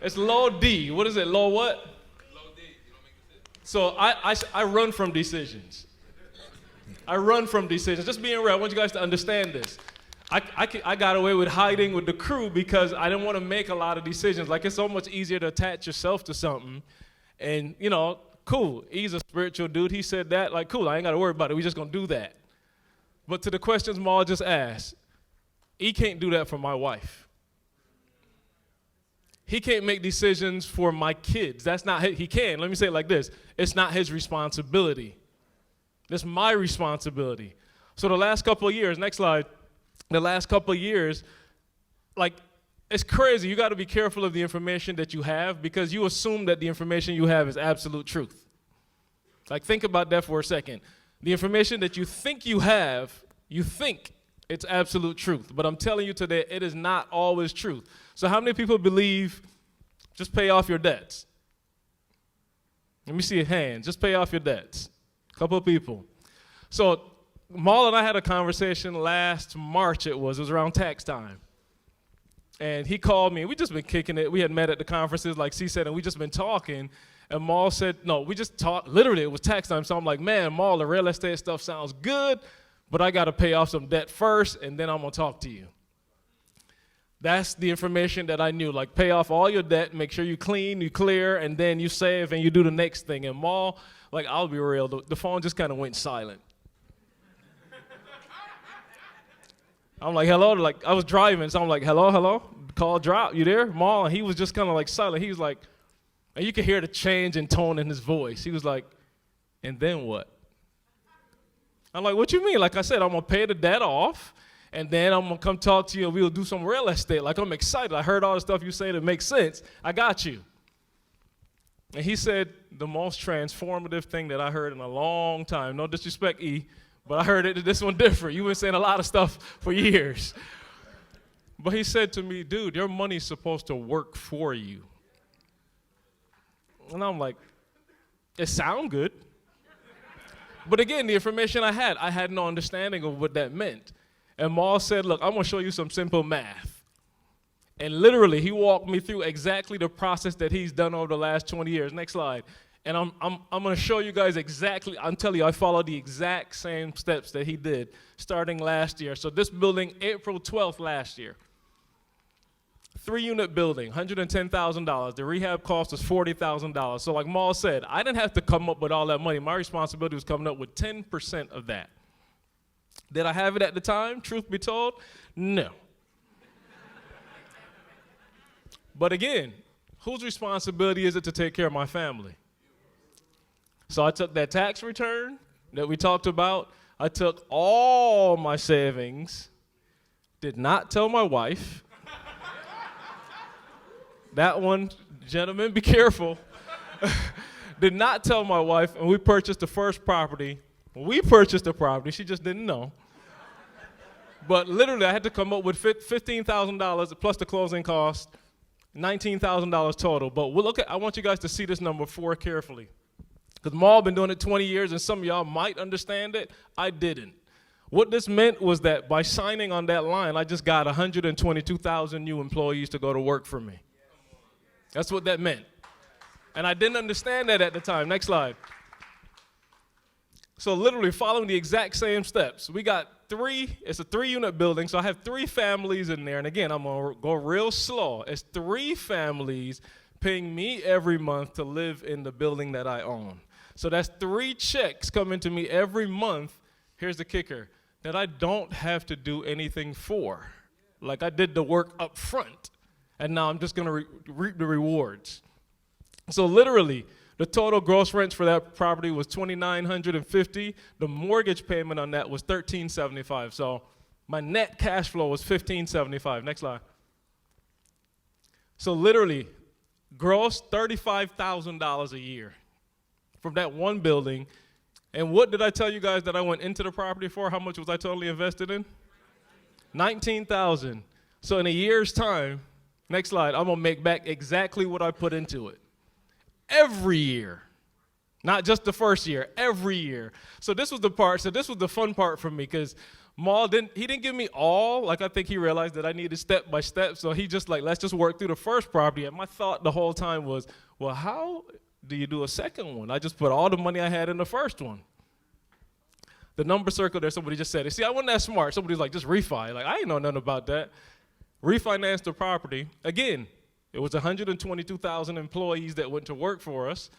It's low D. What is it? Low what? Low D. You don't make decisions. So I run from decisions. I run from decisions. Just being real, I want you guys to understand this. I got away with hiding with the crew because I didn't want to make a lot of decisions. Like, it's so much easier to attach yourself to something. And, you know, cool, he's a spiritual dude. He said that, like, cool, I ain't got to worry about it. We're just going to do that. But to the questions Maul just asked, he can't do that for my wife. He can't make decisions for my kids. That's not his, he can. Let me say it like this. It's not his responsibility. It's my responsibility. So the last couple of years, next slide, the last couple of years, like, it's crazy. You got to be careful of the information that you have because you assume that the information you have is absolute truth. Like, think about that for a second. The information that you think you have, you think it's absolute truth. But I'm telling you today, it is not always truth. So how many people believe just pay off your debts? Let me see your hands. Just pay off your debts. A couple of people. So Maul and I had a conversation last March, it was around tax time. And he called me, and we just been kicking it. We had met at the conferences, like C said, and we just been talking. And Maul said, no, we just talked. Literally, it was tax time. So I'm like, man, Maul, the real estate stuff sounds good, but I got to pay off some debt first, and then I'm going to talk to you. That's the information that I knew. Like, pay off all your debt, make sure you clean, you clear, and then you save, and you do the next thing. And Maul, like, I'll be real, the phone just kind of went silent. I'm like, hello, like, I was driving, so I'm like, hello, call drop, you there, Maul? And he was just kind of like silent. He was like, and you could hear the change in tone in his voice. He was like, and then what? I'm like, what you mean? Like I said, I'm gonna pay the debt off, and then I'm gonna come talk to you, and we'll do some real estate. Like, I'm excited. I heard all the stuff you say that makes sense. I got you. And he said the most transformative thing that I heard in a long time. No disrespect, E, but I heard it, this one different. You've been saying a lot of stuff for years. But he said to me, dude, your money's supposed to work for you. And I'm like, it sound good. But again, the information I had no understanding of what that meant. And Mal said, look, I'm gonna show you some simple math. And literally, he walked me through exactly the process that he's done over the last 20 years. Next slide. And I'm gonna show you guys exactly, I'm telling you, I followed the exact same steps that he did starting last year. So this building, April 12th last year. 3-unit building, $110,000. The rehab cost was $40,000. So like Mal said, I didn't have to come up with all that money. My responsibility was coming up with 10% of that. Did I have it at the time? Truth be told, no. But again, whose responsibility is it to take care of my family? So I took that tax return that we talked about. I took all my savings, did not tell my wife. That one, gentlemen, be careful. Did not tell my wife, and we purchased the first property. When we purchased the property, she just didn't know. But literally, I had to come up with $15,000 plus the closing cost, $19,000 total. But we'll look at, I want you guys to see this number 4 carefully. Because Mal been doing it 20 years, and some of y'all might understand it. I didn't. What this meant was that by signing on that line, I just got 122,000 new employees to go to work for me. That's what that meant. And I didn't understand that at the time. Next slide. So literally following the exact same steps. We got it's a 3-unit building, so I have 3 families in there. And again, I'm gonna go real slow. It's 3 families paying me every month to live in the building that I own. So that's 3 checks coming to me every month. Here's the kicker, that I don't have to do anything for. Like I did the work up front. And now I'm just going to reap the rewards. So literally, the total gross rents for that property was $2,950. The mortgage payment on that was $1,375. So my net cash flow was $1,575. Next slide. So literally, gross $35,000 a year from that one building. And what did I tell you guys that I went into the property for? How much was I totally invested in? $19,000. So in a year's time, next slide, I'm gonna make back exactly what I put into it. Every year. Not just the first year, every year. So this was the fun part for me, because Mal didn't give me all, like I think he realized that I needed step by step, so he just like, let's just work through the first property. And my thought the whole time was, well, how do you do a second one? I just put all the money I had in the first one. The number circle there, somebody just said it. See, I wasn't that smart. Somebody's like, just refi. Like, I ain't know nothing about that. Refinanced the property. Again, it was 122,000 employees that went to work for us.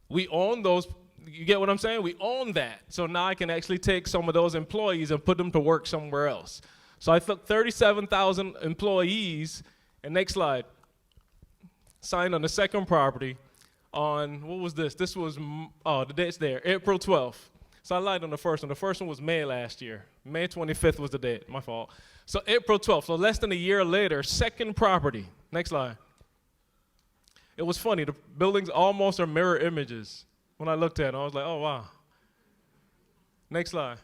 We own those. You get what I'm saying? We own that. So now I can actually take some of those employees and put them to work somewhere else. So I took 37,000 employees, and next slide, signed on the second property on, what was this? This was, the date's there, April 12th. So I lied on the first one. The first one was May last year. May 25th was the date, my fault. So April 12th, so less than a year later, second property. Next slide. It was funny, the buildings almost are mirror images. When I looked at it, I was like, oh, wow. Next slide.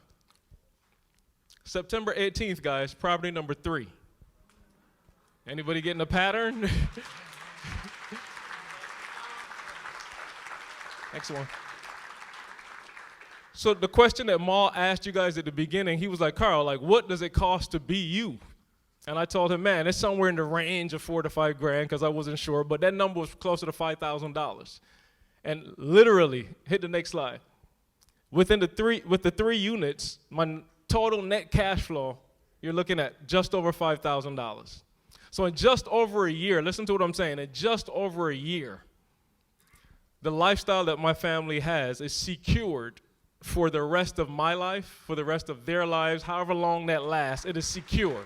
September 18th, guys, property number 3. Anybody getting a pattern? Next one. So the question that Mal asked you guys at the beginning, he was like, Carl, like, what does it cost to be you? And I told him, man, it's somewhere in the range of $4,000 to $5,000, because I wasn't sure, but that number was closer to $5,000. And literally, hit the next slide. With the 3 units, my total net cash flow, you're looking at just over $5,000. So in just over a year, listen to what I'm saying, in just over a year, the lifestyle that my family has is secured for the rest of my life, for the rest of their lives, however long that lasts, it is secure.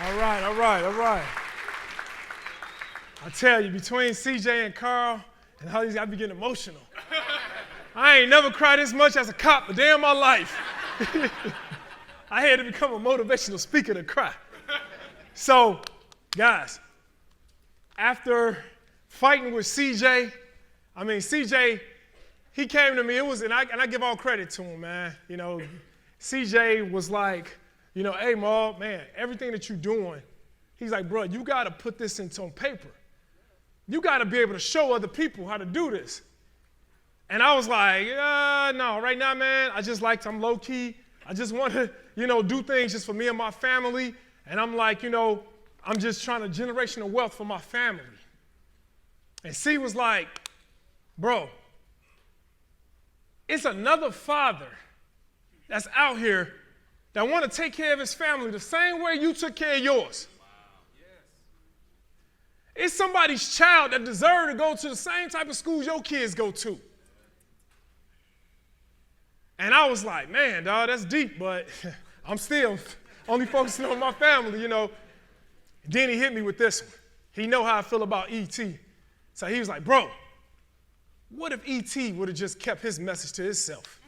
All right. I tell you, between CJ and Carl and how these guys be getting emotional. I ain't never cried this much as a cop a day in my life. I had to become a motivational speaker to cry. So, guys, after fighting with CJ, CJ, he came to me, and I give all credit to him, man. You know, CJ was like, hey, Ma, man, everything that you're doing, He's like, bro, you got to put this on paper. You got to be able to show other people how to do this. And I was like, no, right now, man, I'm low key. I just want to, do things just for me and my family. And I'm like, I'm just trying to generational wealth for my family. And C was like, bro, it's another father that's out here that want to take care of his family the same way you took care of yours. It's somebody's child that deserves to go to the same type of schools your kids go to. And I was like, man, dog, that's deep, but I'm still only focusing on my family, Then he hit me with this one. He know how I feel about E.T. So he was like, bro, what if E.T. would have just kept his message to himself?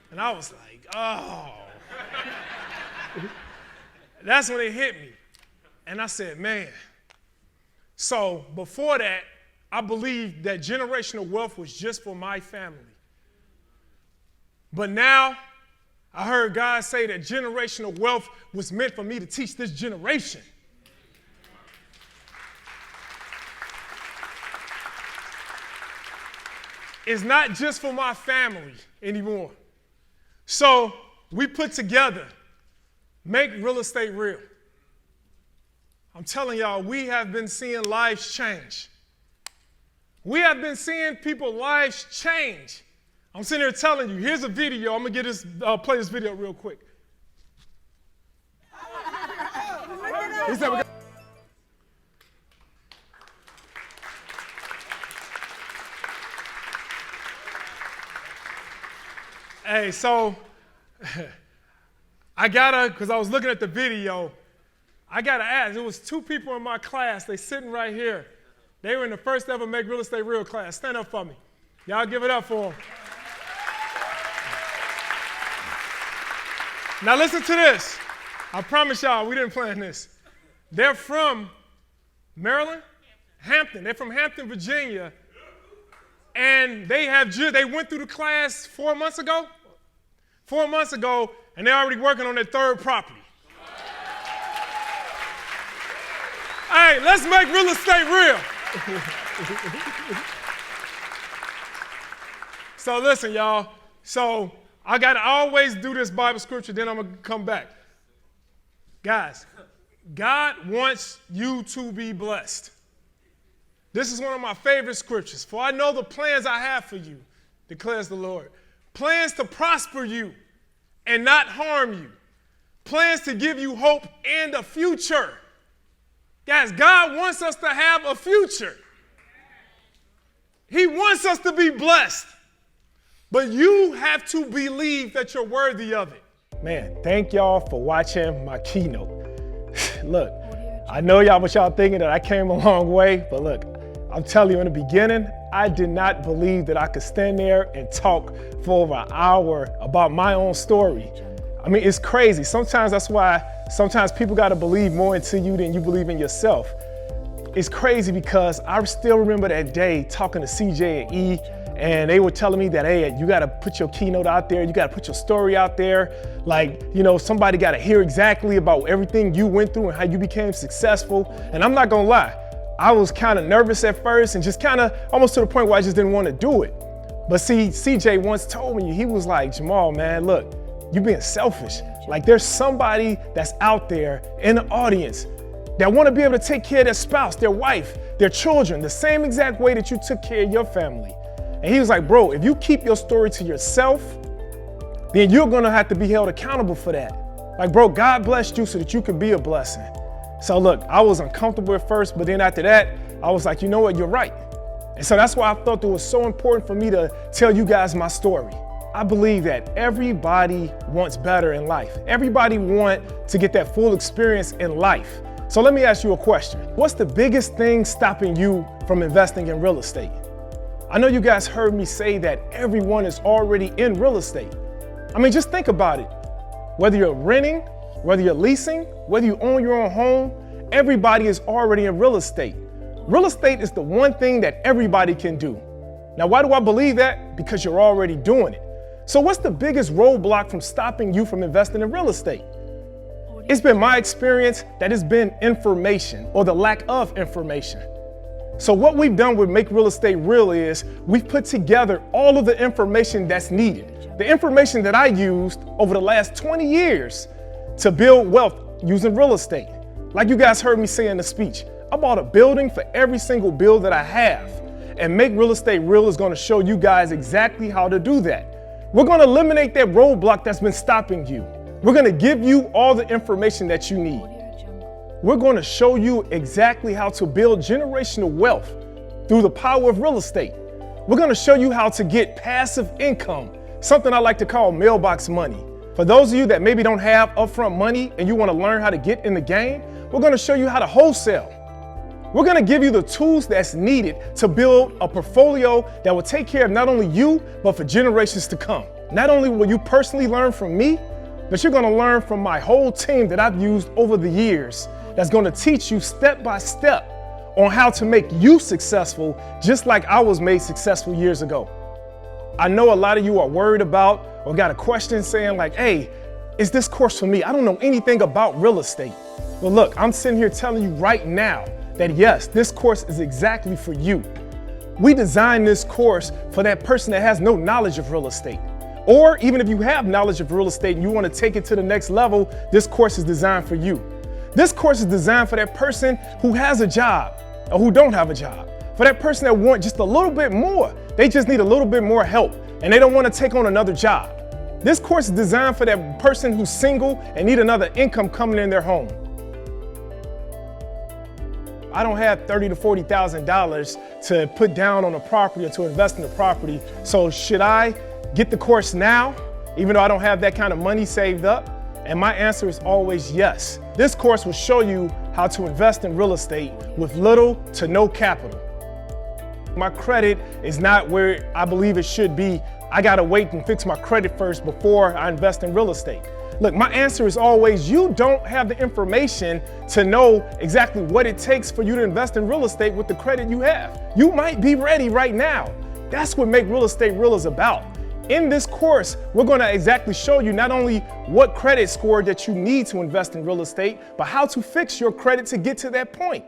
And I was like, oh. That's when it hit me. And I said, man. So before that, I believed that generational wealth was just for my family. But now, I heard God say that generational wealth was meant for me to teach this generation. It's not just for my family anymore. So we put together, Make Real Estate Real. I'm telling y'all, we have been seeing lives change. We have been seeing people's lives change. I'm sitting here telling you, here's a video. I'm going to play this video real quick. He said, hey, so because I was looking at the video, I gotta ask, there was 2 people in my class, they sitting right here. They were in the first ever Make Real Estate Real class. Stand up for me. Y'all give it up for them. Now listen to this. I promise y'all, we didn't plan this. They're from Maryland, Hampton. They're from Hampton, Virginia. And they went through the class 4 months ago. 4 months ago, and they're already working on their 3rd property. Hey, let's make real estate real. So listen, y'all. So I got to always do this Bible scripture, then I'm going to come back. Guys, God wants you to be blessed. This is one of my favorite scriptures. For I know the plans I have for you, declares the Lord. Plans to prosper you and not harm you. Plans to give you hope and a future. Guys, God wants us to have a future. He wants us to be blessed. But you have to believe that you're worthy of it. Man, thank y'all for watching my keynote. Look, I know what y'all thinking that I came a long way, but look, I'm telling you in the beginning, I did not believe that I could stand there and talk for over an hour about my own story. I mean, it's crazy. Sometimes that's why people got to believe more into you than you believe in yourself. It's crazy because I still remember that day talking to CJ and E, and they were telling me that, hey, you got to put your keynote out there. You got to put your story out there. Like, somebody got to hear exactly about everything you went through and how you became successful. And I'm not going to lie. I was kind of nervous at first and just kind of almost to the point where I just didn't want to do it. But see, CJ once told me, he was like, Jemal, man, look, you're being selfish. Like there's somebody that's out there in the audience that want to be able to take care of their spouse, their wife, their children, the same exact way that you took care of your family. And he was like, bro, if you keep your story to yourself, then you're going to have to be held accountable for that. Like, bro, God blessed you so that you could be a blessing. So look, I was uncomfortable at first, but then after that, I was like, you know what, you're right. And so that's why I felt it was so important for me to tell you guys my story. I believe that everybody wants better in life. Everybody wants to get that full experience in life. So let me ask you a question. What's the biggest thing stopping you from investing in real estate? I know you guys heard me say that everyone is already in real estate. I mean, just think about it. Whether you're renting, whether you're leasing, whether you own your own home, everybody is already in real estate. Real estate is the one thing that everybody can do. Now, why do I believe that? Because you're already doing it. So what's the biggest roadblock from stopping you from investing in real estate? It's been my experience that it's been information or the lack of information. So what we've done with Make Real Estate Real is we've put together all of the information that's needed. The information that I used over the last 20 years to build wealth using real estate. Like you guys heard me say in the speech, I bought a building for every single bill that I have. And Make Real Estate Real is going to show you guys exactly how to do that. We're going to eliminate that roadblock that's been stopping you. We're going to give you all the information that you need. We're going to show you exactly how to build generational wealth through the power of real estate. We're going to show you how to get passive income, something I like to call mailbox money. For those of you that maybe don't have upfront money and you want to learn how to get in the game, we're going to show you how to wholesale. We're going to give you the tools that's needed to build a portfolio that will take care of not only you, but for generations to come. Not only will you personally learn from me, but you're going to learn from my whole team that I've used over the years that's going to teach you step by step on how to make you successful, just like I was made successful years ago. I know a lot of you are worried about or got a question saying like, hey, is this course for me? I don't know anything about real estate. Well, look, I'm sitting here telling you right now that yes, this course is exactly for you. We designed this course for that person that has no knowledge of real estate. Or even if you have knowledge of real estate and you want to take it to the next level, this course is designed for you. This course is designed for that person who has a job or who don't have a job. For that person that wants just a little bit more. They just need a little bit more help and they don't want to take on another job. This course is designed for that person who's single and need another income coming in their home. I don't have $30,000 to $40,000 to put down on a property or to invest in a property. So should I get the course now, even though I don't have that kind of money saved up? And my answer is always yes. This course will show you how to invest in real estate with little to no capital. My credit is not where I believe it should be. I gotta wait and fix my credit first before I invest in real estate. Look, my answer is always you don't have the information to know exactly what it takes for you to invest in real estate with the credit you have. You might be ready right now. That's what Make Real Estate Real is about. In this course, we're going to exactly show you not only what credit score that you need to invest in real estate, but how to fix your credit to get to that point.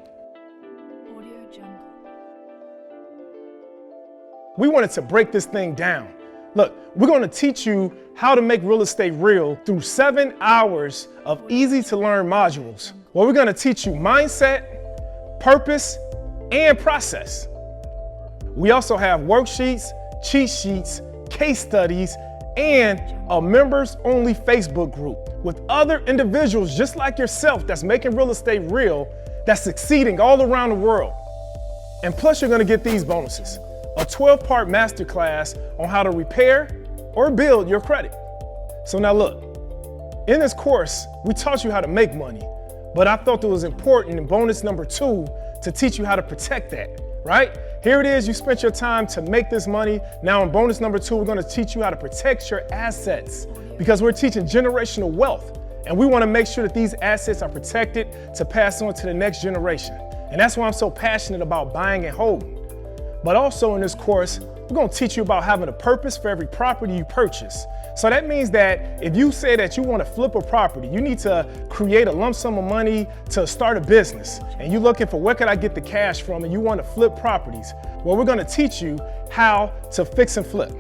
We wanted to break this thing down. Look, we're going to teach you how to make real estate real through 7 hours of easy to learn modules. Well, we're going to teach you mindset, purpose, and process. We also have worksheets, cheat sheets, case studies, and a members-only Facebook group with other individuals just like yourself that's making real estate real, that's succeeding all around the world. And plus you're gonna get these bonuses. A 12-part masterclass on how to repair or build your credit. So now look, in this course, we taught you how to make money, but I thought it was important in bonus number 2 to teach you how to protect that, right? Here it is, you spent your time to make this money. Now in bonus number 2, we're gonna teach you how to protect your assets because we're teaching generational wealth. And we wanna make sure that these assets are protected to pass on to the next generation. And that's why I'm so passionate about buying and holding. But also in this course, we're gonna teach you about having a purpose for every property you purchase. So that means that if you say that you wanna flip a property, you need to create a lump sum of money to start a business, and you're looking for where could I get the cash from, and you wanna flip properties. Well, we're gonna teach you how to fix and flip.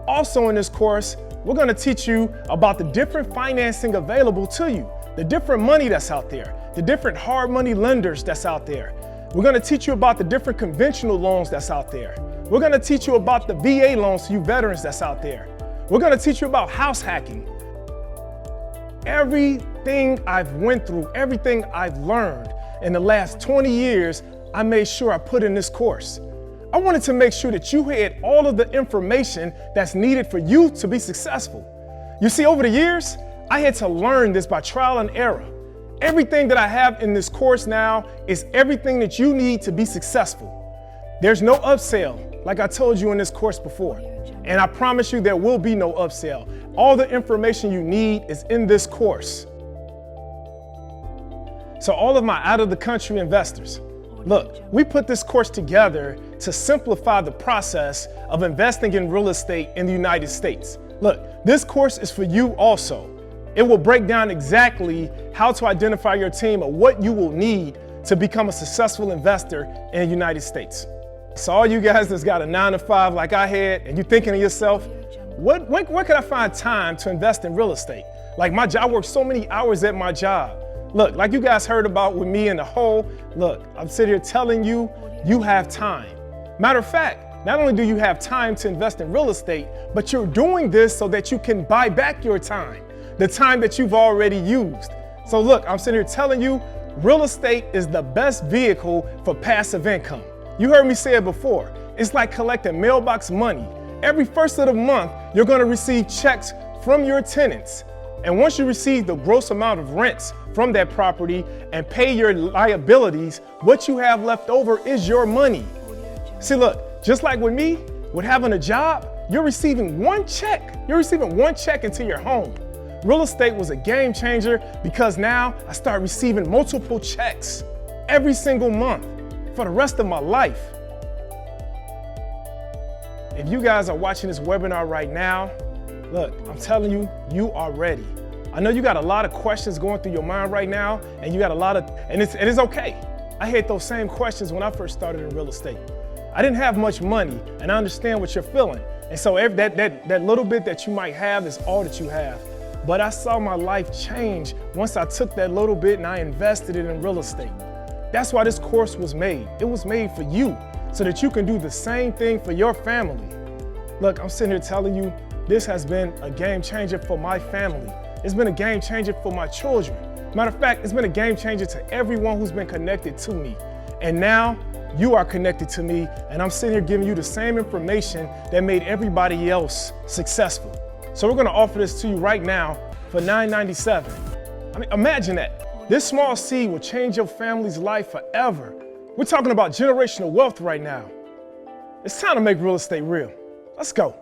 Also in this course, we're gonna teach you about the different financing available to you, the different money that's out there, the different hard money lenders that's out there. We're gonna teach you about the different conventional loans that's out there. We're gonna teach you about the VA loans to you veterans that's out there. We're gonna teach you about house hacking. Everything I've went through, everything I've learned in the last 20 years, I made sure I put in this course. I wanted to make sure that you had all of the information that's needed for you to be successful. You see, over the years, I had to learn this by trial and error. Everything that I have in this course now is everything that you need to be successful. There's no upsell, like I told you in this course before. And I promise you there will be no upsell. All the information you need is in this course. So all of my out of the country investors, look, we put this course together to simplify the process of investing in real estate in the United States. Look, this course is for you also. It will break down exactly how to identify your team or what you will need to become a successful investor in the United States. So all you guys that's got a 9-to-5 like I had, and you're thinking to yourself, when can I find time to invest in real estate? Like my job, I work so many hours at my job. Look, like you guys heard about with me in the hole, look, I'm sitting here telling you, you have time. Matter of fact, not only do you have time to invest in real estate, but you're doing this so that you can buy back your time, the time that you've already used. So look, I'm sitting here telling you, real estate is the best vehicle for passive income. You heard me say it before. It's like collecting mailbox money. Every first of the month, you're gonna receive checks from your tenants. And once you receive the gross amount of rents from that property and pay your liabilities, what you have left over is your money. See, look, just like with me, with having a job, you're receiving one check. You're receiving one check into your home. Real estate was a game changer because now I start receiving multiple checks every single month for the rest of my life. If you guys are watching this webinar right now, look, I'm telling you, you are ready. I know you got a lot of questions going through your mind right now, and you got a lot of, and it's okay. I had those same questions when I first started in real estate. I didn't have much money, and I understand what you're feeling. And so that little bit that you might have is all that you have. But I saw my life change once I took that little bit and I invested it in real estate. That's why this course was made. It was made for you so that you can do the same thing for your family. Look, I'm sitting here telling you, this has been a game changer for my family. It's been a game changer for my children. Matter of fact, it's been a game changer to everyone who's been connected to me. And now you are connected to me, and I'm sitting here giving you the same information that made everybody else successful. So we're gonna offer this to you right now for $9.97. I mean, imagine that. This small seed will change your family's life forever. We're talking about generational wealth right now. It's time to make real estate real. Let's go.